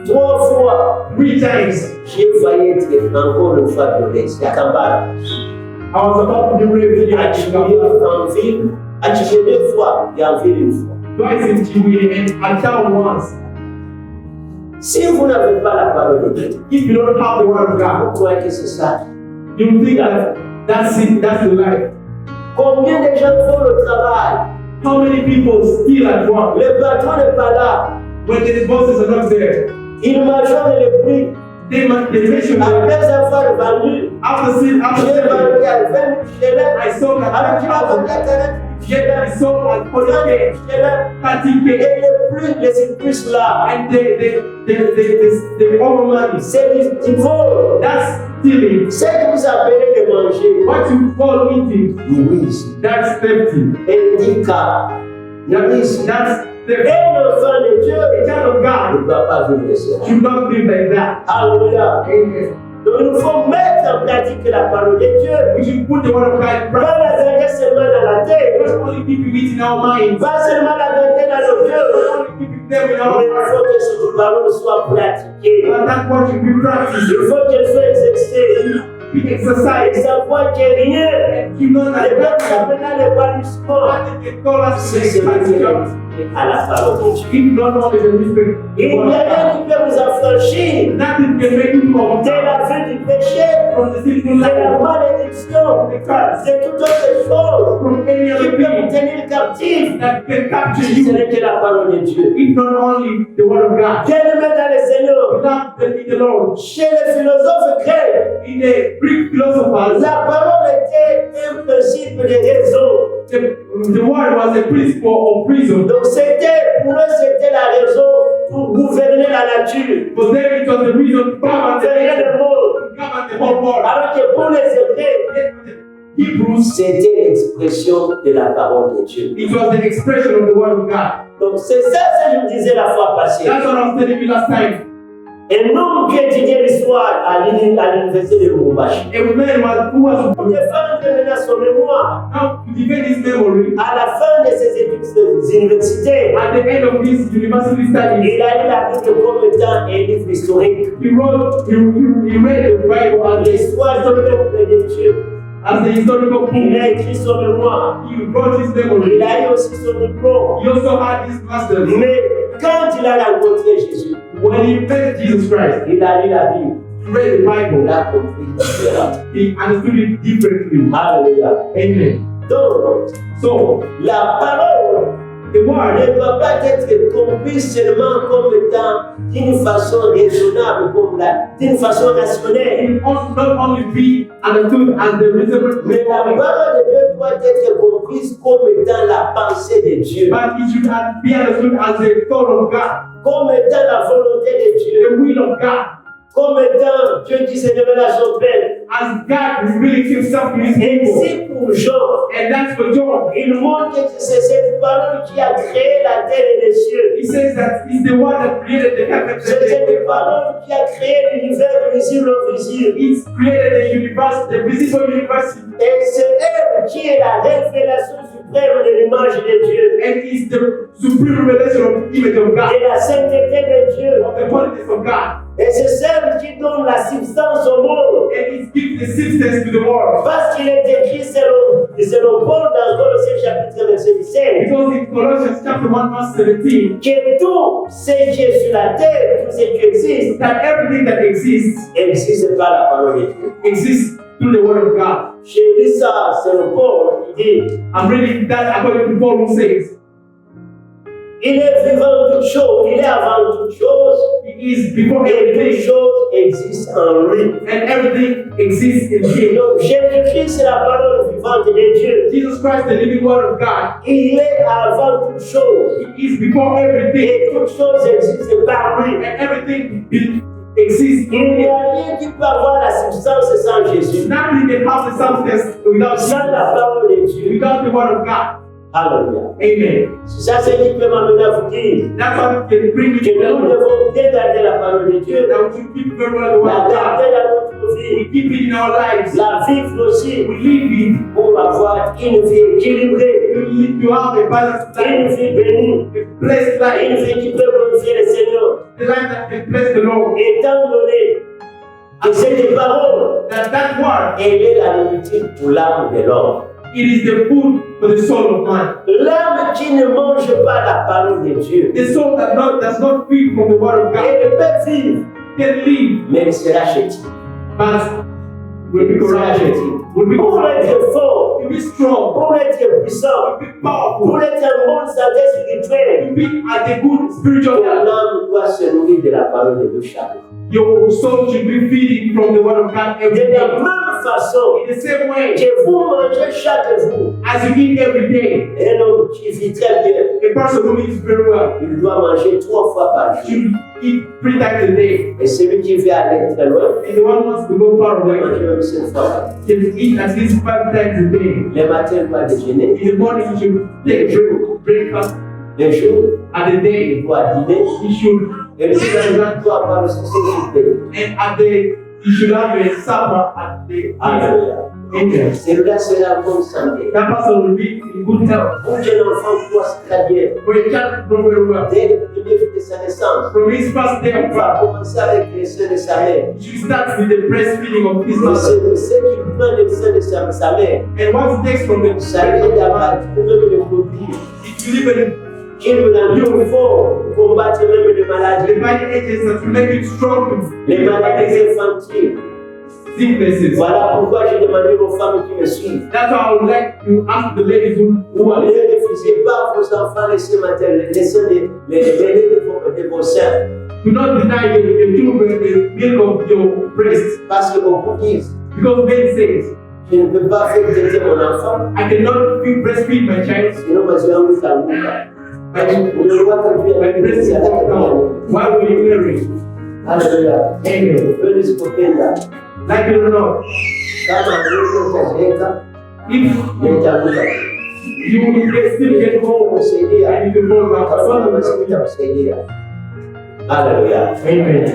3 fois, 3 times, j'ai failli être encore une fois violée. C'est à Kampala. I was about to be raped À Chibuye en ville, à Chibuye 2 fois et en ville 1 fois. twice in Chibuye and at town once. Si vous n'avez pas la parole de Dieu, If you don't have the word of vous God, croyez que c'est ça. you think that that's it, that's the life. Combien de gens font le travail? How many people steal at work Le patron n'est pas là. when the bosses are not there? Il majore le prix. They mention that Après avoir vendu, after j'ai selling, vendu à 20 Michelin. I sold Alors at tu vas vendre à 40 yet I Michelin. sold at 30 40K, Michelin. 30K, Et le plus, les surplus là, and they over money. c'est du vol. That's stealing. Ce que vous appelez de manger, What you call eating, oui, that's thefting. indica. That's theft. Un enfant de Dieu A child of God ne doit pas vivre de cela. should not live like that. Alléluia. Amen. Donc il nous faut mettre en pratique la parole de Dieu. We should put the word of God in Pas practice. la vérité seulement dans la tête. Not only keep it in our minds, Pas seulement la vérité dans nos not cœurs. only keep it there in Mais our il hearts, faut que cette parole soit pratiquée. but that word should be practiced. Il faut qu'elle soit exercée. Be Et exercised. savoir que rien And you know ne that peut God amener l'épanouissement nothing can call us to si the c'est expansion. à la parole de Dieu. If not only the respect, Il n'y a rien qui peut vous affranchir nothing can make you come de la vie du péché, from the sinful de la life, malédiction, de toutes autres choses from any qui other peuvent vous thing tenir captif. that can capture Si ce you. n'est que la parole de Dieu. If not only the word of God. Bien-aimés dans le Seigneur, not in the Lord. Chez les philosophes grecs, In the Greek philosophers, la parole était un principe de raison. the word was a principle of reason. Donc pour eux, c'était la raison pour gouverner la nature, For them, it was the reason to govern gouverner le monde. the whole world. Alors que pour les Hébreux, Hebrews, c'était l'expression de la parole de Dieu. it was the expression of the word of God. Donc c'est ça que je vous disais la fois passée. That's what I was telling you last time. Un homme qui étudiait l'histoire à l'université de Lubumbashi. A man who was Pour défendre son mémoire, now to defend his memory à la fin de ses études universitaires, at the end of his university studies. il a lu la Bible comme étant un livre historique. He read the Bible as L'histoire du peuple de Dieu. the historical book. Il a écrit son mémoire. He wrote his memory. Il a eu aussi son diplôme. He also had his master's. Mais quand il a rencontré Jésus, When he met Jesus Christ, il a lu la Bible. he read the Il Bible. a compris différemment. He understood it differently. Alléluia. Amen. Donc, So, la parole the word ne doit pas être comprise seulement comme étant d'une façon raisonnable, d'une façon rationnelle. it ought not only be understood as the reasonable, Mais la parole de Dieu doit être comprise comme étant la pensée de Dieu, but it should be understood as the thought of God, comme étant la volonté de Dieu, the will of God, comme étant Dieu qui s'est révélé à son peuple. as God revealing himself to his Et people. si pour Jean, And that's for John. il montre que c'est cette parole qui a créé la terre et les cieux. He says that he's the one that created the heavens and C'est the cette earth. parole qui a créé l'univers visible et invisible. He's created the universe, the visible universe, Et c'est elle qui est la révélation suprême de l'image de Dieu, and is the supreme revelation of the image of God, de la sainteté de Dieu. of the holiness of God. Et c'est celle qui donne la substance au monde. And it gives the substance to the world. Parce qu'il est écrit selon Paul dans Colossiens chapitre verset 17, Because in Colossians chapter 1 verse 17, que tout ce qui est sur la terre, tout ce qui existe, that everything that exists existe par la parole de Dieu. exists through the word of God. J'ai lu ça selon Paul qui dit, I'm reading that according to Paul, who says, il est vivant toute chose, il est avant toute chose, He is before et toute everything, chose existe en lui. and everything exists in Him. Donc Jésus-Christ, c'est la parole vivante de Dieu. Jesus Christ, the living word of God, Il est avant toute chose. He is before everything, Et toute chose existe par lui. and everything exists Il in n'y Him. a rien qui peut avoir la substance sans Jésus. Nothing can have the substance without Sans la Jesus, parole de Dieu. without the word of God. Alléluia. Amen. C'est ça ce qui peut m'amener à vous dire That's what can bring me que to the nous Lord. devons bien garder la parole de Dieu, That we should keep very well the word la of God. garder dans notre vie, We keep it in our lives. la vivre aussi We live it. pour avoir une vie équilibrée, We need to have a balanced une life, vie bénie, a blessed une life, vie qui peut glorifier le Seigneur. the life that can bless the Lord. Étant donné que cette parole, That word, elle est la nourriture pour l'âme de l'homme. it is the food for the soul of man. L'âme qui ne mange pas la parole de Dieu, The soul that does not feed from the word of God elle peut vivre, can live, mais elle sera chétive. but will be corrupted, will be Pour corrupted, être fort, will be strong, pour être puissant, will be powerful, pour être en bonne santé spirituelle, will be at a good spiritual ton health. âme doit se nourrir de la parole de Dieu chaque jour. Your soul should be feeding from the word of God every De la day. même façon In the same way que vous mangez chaque jour, as you eat every day, un homme qui vit très bien, a person who eats very well il doit manger 3 fois par jour. should eat 3 times a day. Et celui qui veut aller très loin, And the one who wants to go far il away mange même 5 fois par jour. can eat at least 5 times a day. Le matin, il doit déjeuner. In the morning, you should take a breakfast. Le jour, At the day, il doit dîner. you should, Et le soir, il doit avoir aussi son souper. and at the, you should have a supper at the Alléluia. Amen. Celui-là sera en bonne santé. That person will be in good health. Un jeune enfant croit très bien. For a child to grow very well. Dès le premier jour de sa naissance, From his first day il of va birth, commencer avec le sein de sa mère. you should start with the breastfeeding of his Et mother. ce qui prend le sein de sa mère, And what he takes from the ça l'aide à trouver le produit it will even qui nous rend plus fort pour combattre même les the maladies, body agents that will make it strong to les maladies infantiles. sicknesses. Voilà pourquoi j'ai demandé aux femmes qui me suivent. That's why I would like to ask the ladies who are Ne refusez pas vos enfants les seins maternels, les seins de vos seins. Do not deny your children the milk of your breast. Parce que beaucoup disent, Because men say, je ne peux pas faire téter mon enfant, I cannot breastfeed my child. sinon je vais enlever ta bouche. Le roi que tu My as breast is dit, c'est broken down. Why were you married? Alléluia. Amen. Feliz kupenda. Like it or not, Kama Mungu utajenga, if nitakuja. you will still get home Kusaidia. and you can go back. Kama basi nitakusaidia. Alléluia. Amen.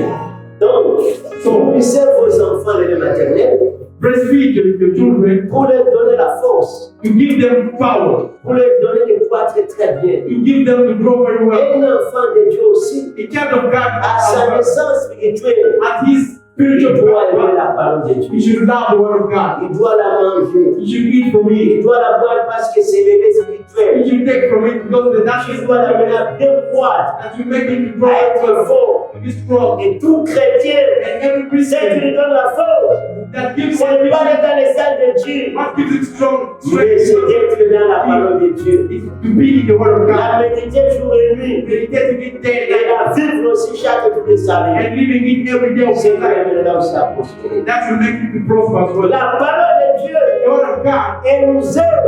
Donc, So, nourrissez vos enfants le lait maternel breastfeed your children pour leur donner la force, to give them power, pour leur donner de croître très bien. to give them to grow very well. Un enfant de Dieu aussi, The child of God, à sa naissance spirituelle, at his spiritual il doit aimer background, la parole de Dieu. he should love the word of God. Il doit la manger. He should eat from Il it. doit la boire parce que c'est le lait He spirituel. should take from it because that Il is doit la what mener à bien croître, that will make him to grow à être well, fort. to be strong. Et tout chrétien, And every c'est qui Christian lui donne la force. that gives Ce n'est him pas d'être dans les salles de Dieu, what gives him strong mais c'est strength d'être dans la parole de Dieu. is to be in the word of God. La méditer jour et nuit. Meditating it day Et and la vivre aussi chaque jour de sa night vie. and living it every day of C'est his qui life. amènera aussi à prospérer. That will make you to prosper as well. La parole de Dieu, The word of God elle nous aide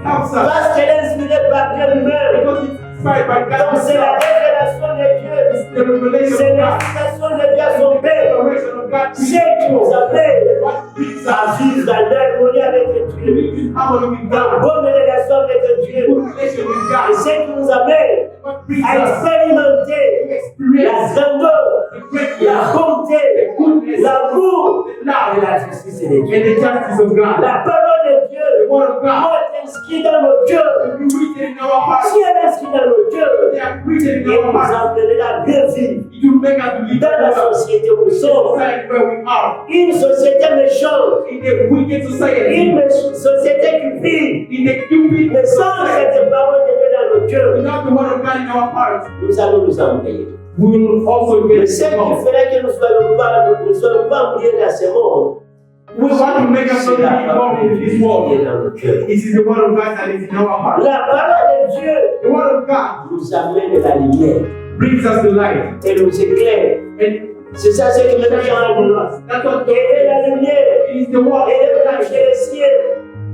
helps us parce qu'elle est inspirée par Dieu lui-même. because it's inspired by God Donc c'est la himself. révélation de Dieu. The revelation C'est of God. l'explication de Dieu à son The Père. revelation of God. C'est qui nous appelle What brings à us vivre dans l'harmonie avec to Dieu, live in harmony with dans God. bonne relation avec Dieu. Good relation with Et God. c'est qui nous amène What brings à us expérimenter to la experience grandeur, the la greatness, bonté, the goodness, l'amour the et love, la justice de Dieu. and the justice of God. La parole de The Dieu word of God doit être inscrite dans nos cœurs. will be written in our hearts. Si elle est inscrite dans nos cœurs, They are written in elle our nous hearts. emmènera bien vivre It will make us to live dans la well. société où nous sommes. Society where we are, Une société méchante, in a wicked society, une société qui vit, in a stupid mais sans society, cette parole de Dieu dans nos cœurs, without the word of God in our hearts, nous allons nous embrouiller. we will also Mais get ce qui lost. ferait que nous ne soyons pas embrouillés dans ce monde, We want to make us not c'est la be involved parole de in Dieu this qui est world. dans nos cœurs. It is the word of God that is in our hearts. La parole de Dieu The word of God nous amène la lumière brings us the light. et nous éclaire. And C'est ça ce qui me fait en that's what Elle est la lumière, it is the word, elle est blanchie le ciel.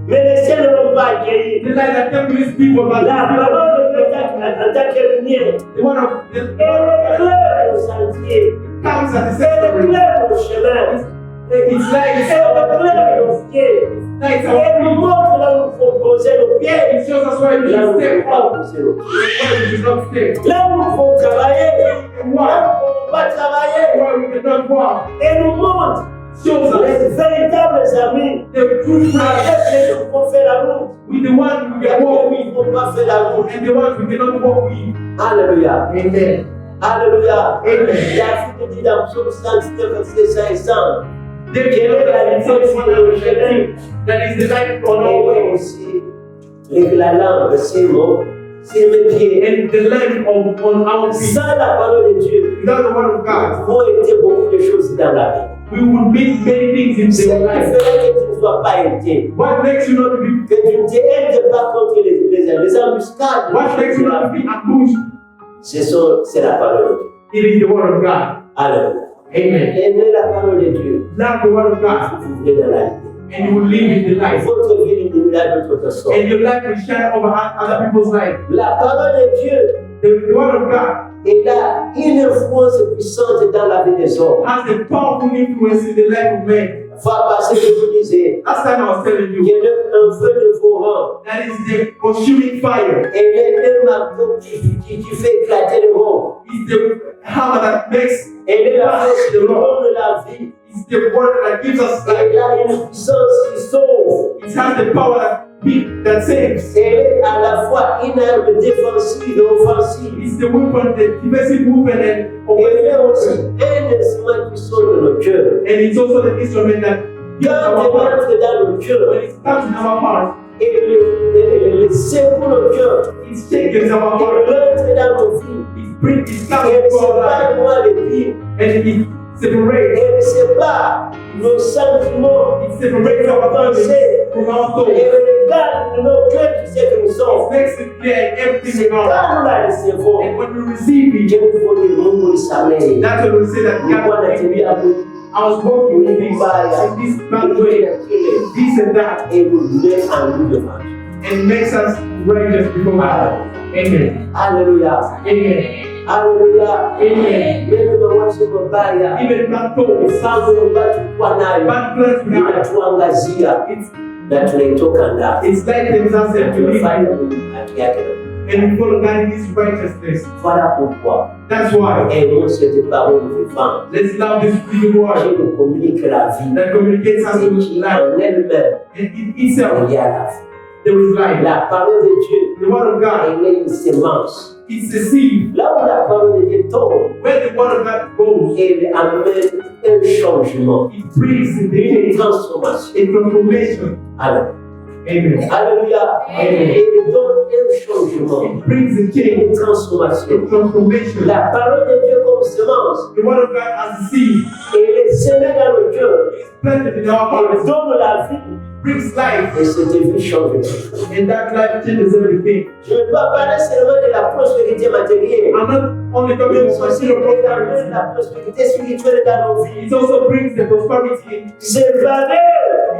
Mais les ciels ne l'ont pas accueilli. the light that comes to these people. But La parole de Dieu en tant que lumière, the word of the elle éclaire le sentier, comes at the elle center. éclaire le chemin, It's like elle éclaire nos pieds. lights Elle nous our feet. montre là où il faut poser nos pieds, It shows us where we là où should il ne step faut pas up, poser nos pieds. where we should not step, Là où il faut travailler, là and où why, il ne faut pas travailler. where we cannot walk. Elle nous montre Shows us les véritables amis the true friends avec lesquels il faut faire la route. with the one we Et can walk avec with il ne faut pas faire la route. and the ones we cannot walk with. Alléluia. Amen. Alléluia. Amen. David dit dans Psaume 119, verset 500, They quelle est la lumière sur le chemin? that is the light on our Et way aussi la lampe, c'est mes pieds. and the lamp on our feet. Sans la parole de Dieu, Without the word of God, vont être beaucoup de choses dans la vie. we would miss many things in Ce their qui life. ferait que tu ne sois pas aidé, What makes you not to be? que tu ne t'aides pas contre les embuscades. What makes you not to be ambushed? C'est la parole de Dieu. It is the word of God. Alléluia. Amen. Aimez la parole de Dieu. Love the word of God, Vous vivez dans la vie. and you will live in the life, Votre vie illuminera d'autres personnes. and your life will shine over other people's life. La parole de Dieu, The word of God elle a une influence puissante dans la vie des hommes. has a powerful influence in the life of men. Fois passé, je vous disais, Last time I was telling il you, y a un feu de forant. that is the consuming fire. Et il y a un marteau qui fait éclater le monde. It's the hammer that makes. Elle est la force de l'homme de la vie. It's the word that gives us life. Elle a une puissance qui sauve. It has the power that saves. Elle est à la fois une arme défensive et offensive. It's the weapon, the defensive weapon, and Elle est aussi offensive. un instrument qui sonne dans nos cœurs. And it's also the instrument that gives Quand our elle heart. entre dans nos cœurs, When it comes in our heart, elle secoue nos cœurs. it shakes our Elle heart. entre dans nos vies. It brings, it comes Elle into our life, sépare moi les vies. and it separates. Elle sépare nos sentiments, It separates our pensées, bodies from our souls. et regarde nos cœurs qui c'est que nous sommes. It makes it clear everything C'est about us. quand nous la recevons, And when we receive it, Dieu faut que nous samehe. that's when we say that Mungu God, anatembea I was walking in this bad way, this and that, et nous met en nous devant. and makes us righteous before God. Amen. Alléluia. Amen. Alléluia. Amen. Même mawazo mabaya, Even bad thoughts, mipango ambayo tulikuwa nayo bad plans we have, inatuangazia na tunaitoka ndani. it's like things us and to live Tunafanya Mungu haki yake. and we follow God in His righteousness. Voilà pourquoi That's why aimons cette parole vivante let's love this living word qui nous communique la vie that communicates us et with qui life. en elle-même And in itself, il y a la vie. there is life. La parole de Dieu, The word of God, elle est une sémence. it's a seed. Là où la parole de Dieu tombe, Where the word of God goes, elle amène un changement, it brings in the une change, transformation. a transformation. Amen. Amen. Alléluia. Amen. Elle donne un changement, It brings a change, une transformation. a transformation. La parole de Dieu comme sémence, The word of God as a seed elle est semée dans le cœur, is planted in our elle hearts, donne la vie brings life, et cette vie change. and that life changes everything. Je ne veux pas parler seulement de la prospérité matérielle. I'm not only talking Mais about aussi material également prosperity, la prospérité spirituelle dans nos vies. it also brings the prosperity. C'est valeur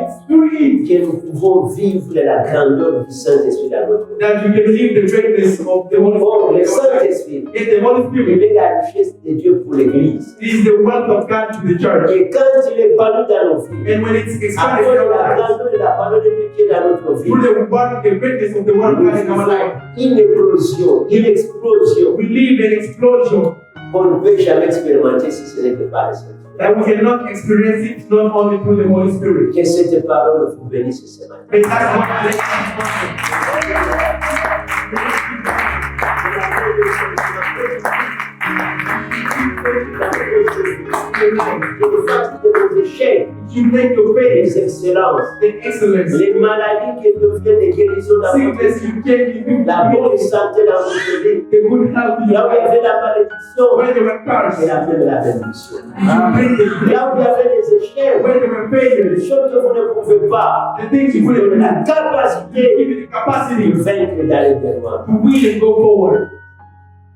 It's through it que nous pouvons vivre la grandeur du Saint-Esprit dans notre vie. that we can live the greatness of the Holy Oh, le Spirit. Saint-Esprit, And the Holy il Spirit est la richesse de Dieu pour l'Église. is the wealth of God to the church. Et quand il est parlé dans nos vies, And when it's à expanded cause in de our la lives, grandeur de la parole de Dieu qui est dans notre vie, through the greatness of the word of God in our life, une éclosion, une explosion we live an explosion qu'on ne peut jamais expérimenter si ce n'est que par le Saint-Esprit. that we cannot experience it not only through the Holy Spirit. Que cette parole vous bénisse ce matin. May that one bless you, make your faith Les excellences, the excellence, les maladies qui deviennent des guérisons dans votre sickness vie, you can give la bonne you, santé dans votre vie, the good health in là your où il y life. avait la malédiction, When they were et cursed, la même la bénédiction. you bring the Là où il y avait des échecs, when they were des failures, choses que vous ne pouvez pas, the things il you vous donne couldn't la do, capacité give you the capacity de vaincre d'aller vers loin. to win and go forward.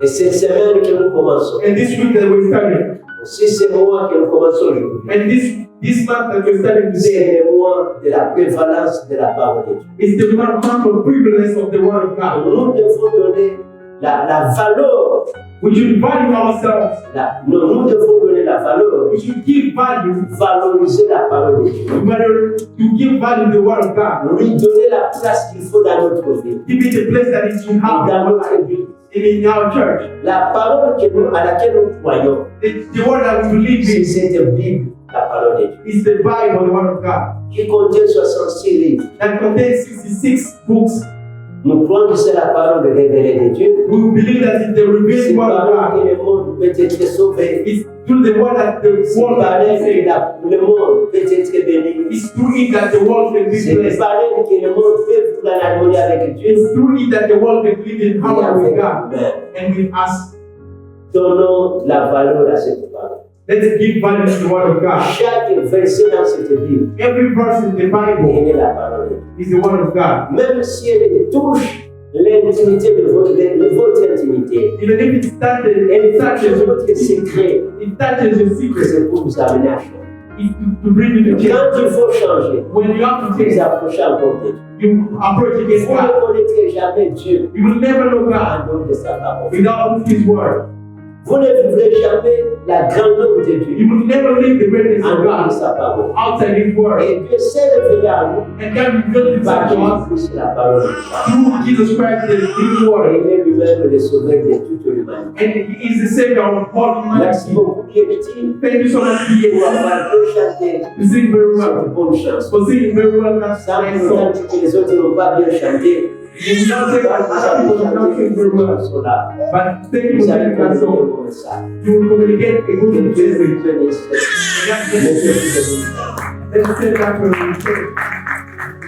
Et cette semaine que nous commençons, And this week that we're starting, si c'est le mois que nous commençons aujourd'hui, and this month that we're starting today, c'est le mois de la prévalence de la parole de Dieu. is the month of prevalence of the Word of God. Nous devons donner la valeur, We should value ourselves. nous devons donner la valeur, We should give value, valoriser la parole de Dieu, whether to give value to the Word of God, lui donner la place qu'il faut dans notre vie, give it the place that it should have dans notre église. in our church. La parole à laquelle nous croyons, The Word that we believe c'est in cette Bible, la parole de Dieu, is the Bible, the Word of God, qui contient 66 livres. that contains 66 books. Nous croyons que c'est la parole révélée de Dieu. We believe that it's the C'est revealed Word of par God. que le monde peut être sauvé. It's through the Word that the C'est world par can be elle saved. que le monde peut être béni. It's through it that the world can be C'est blessed. par elle que le monde peut vivre en harmonie avec Dieu. It's through it that the world can live in Et harmony with avec God nous-mêmes. and with us. Donnons la valeur à cette parole. Let's give value to the Word of God. Chaque verset dans cette Bible Every verse in the Bible est la parole de Dieu. is the Word of God. Même si elle touche l'intimité de votre intimité, Even if it touches, elle touche votre secret, it touches your secret, c'est pour vous amener à changer. it's to bring you to change. Quand il faut changer, When you have to vous change, approchez encore de Dieu. you approach against Vous God. ne connaîtrez jamais Dieu You will never know God en dehors de sa parole. without His Word. Vous ne vivrez jamais la grandeur de Dieu You will never live the greatness en of dehors de God sa parole. outside His Word. Et Dieu s'est révélé à nous And God revealed par Himself to us Jésus-Christ, la parole de Dieu. through Jesus Christ, the living Et Word. il est lui-même le sauveur de toute l'humanité. And He is the Savior of all Merci humanity. beaucoup, Pierre-Petit, Thank you so much pour avoir bien chanté. to sing very C'est well. une bonne chance. For singing very well that Sans nice nous song. dire que les autres n'ont pas bien chanté. You will not say that other people did not sing very well. Cela. But thank you Vous for allez singing that song. comme ça. You will communicate a Que good Dieu message. vous bénisse. And that's the Merci message. beaucoup. Let's say that when we say.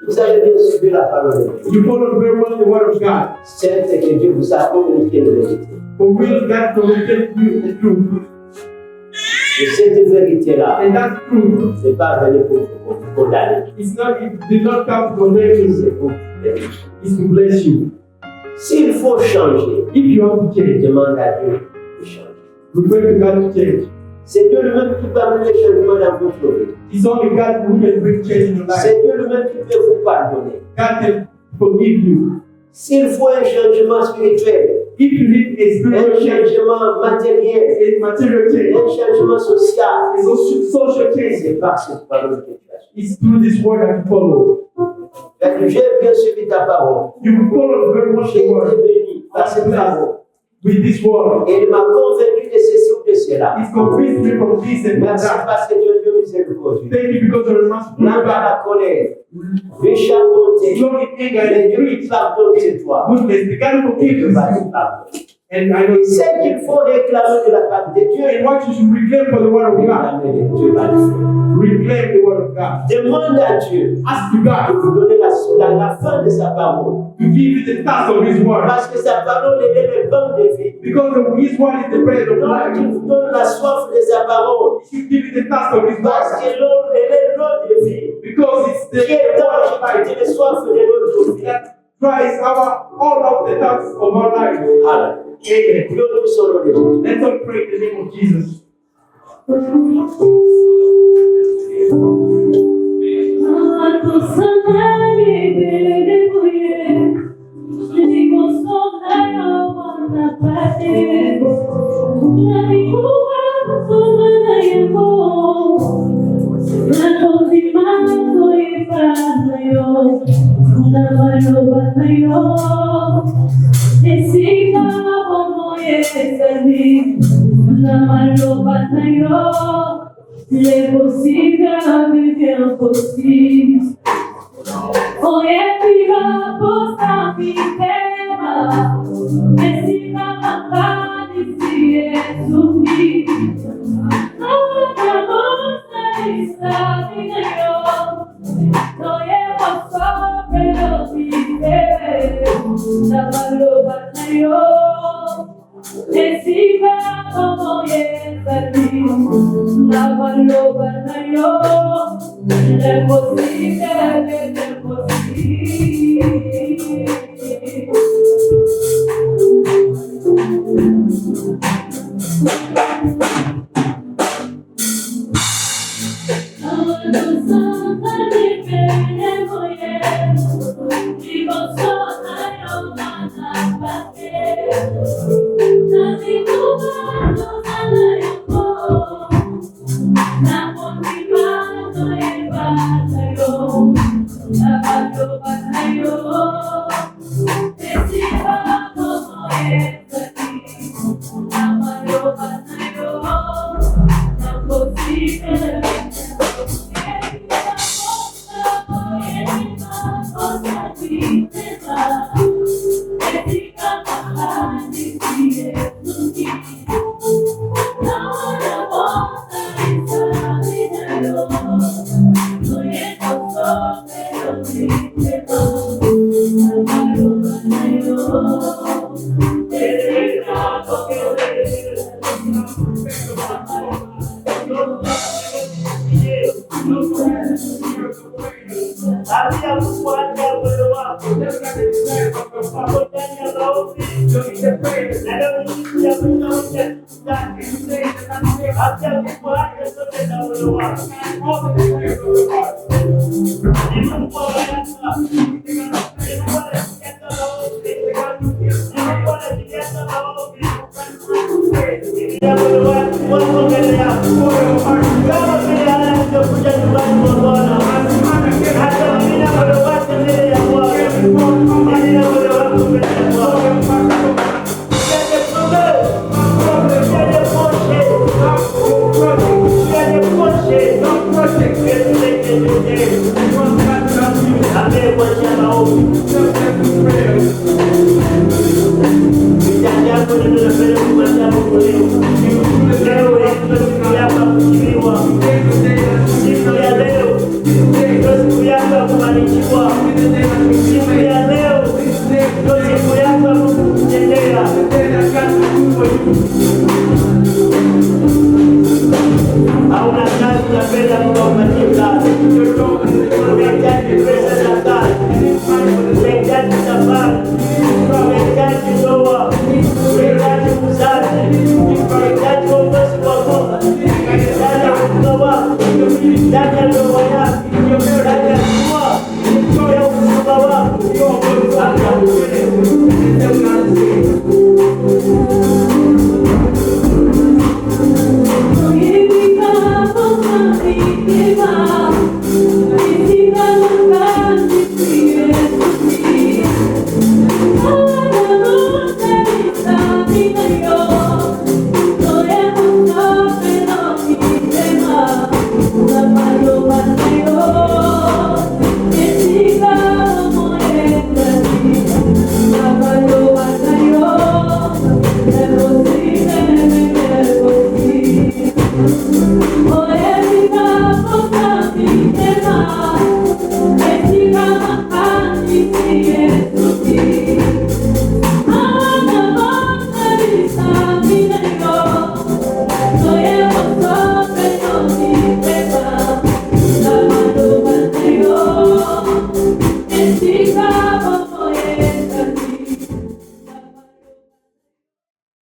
Vous Vous avez bien suivi la parole de Dieu. You followed very well the word of God. C'est que Dieu vous a communiqué la vérité. For real, God communicated you the truth. Et cette vérité-là And that truth, n'est pas venue pour vous condamner. it did not come to condemn you, C'est pour vous bénir. it's to bless you. S'il faut changer, If you want to change, demande à Dieu de changer. we pray to God to change. C'est Dieu lui-même qui peut amener le changement dans votre vie. It's only God who can bring change in your life. C'est Dieu lui-même qui peut vous pardonner. God can forgive you. S'il faut un changement spirituel, If you need a un spiritual change, changement matériel, a material un change, changement social, a social change, c'est par cette parole que tu as suivie. it's through this word that you follow. J'ai bien suivi ta parole. You follow very much J'ai the été word béni par cette parole. with this word. Et il m'a convaincu de ceci ou de cela. It's convinced me from this and Merci that. parce que Dieu est Dieu miséricordieux. Thank you because you're merciful. N'a pas la colère, méchant bonté, Slow in anger mais and Dieu qui greed, pardonne, c'est toi. goodness, the God who Et Dieu forgives va you. te pardonner. And I know Et ce qu'il faut réclamer de la part de Dieu, and what you should reclaim for the word of God. réclamer de Dieu va le faire. Reclaim the word of God. Demande à Dieu Ask to de God vous donner la fin de sa parole. to give you the task of His word. Parce que sa parole est le pain de vie. Because His word is the bread of Donc life. il vous donne la soif de sa parole. He should give you the task of His Parce word. que l'eau, elle est l'eau de vie. Because it's the Qui est word dans of life j'ai soif de l'eau de vie. that dries all of the tasks of our life. Hallelujah. Amen. Prions nous sur le nom de Jésus. Let's all pray in the name of Jesus. Le posible avec impossible. Oye, viva posta fitema, esima makani si esumi. Ahora mosa isa vinayo, oye mosa pero vite, la maloba nayo, esima como yesali, la maloba nayo. Le posible avec impossible. Siku ya leo, Haïti,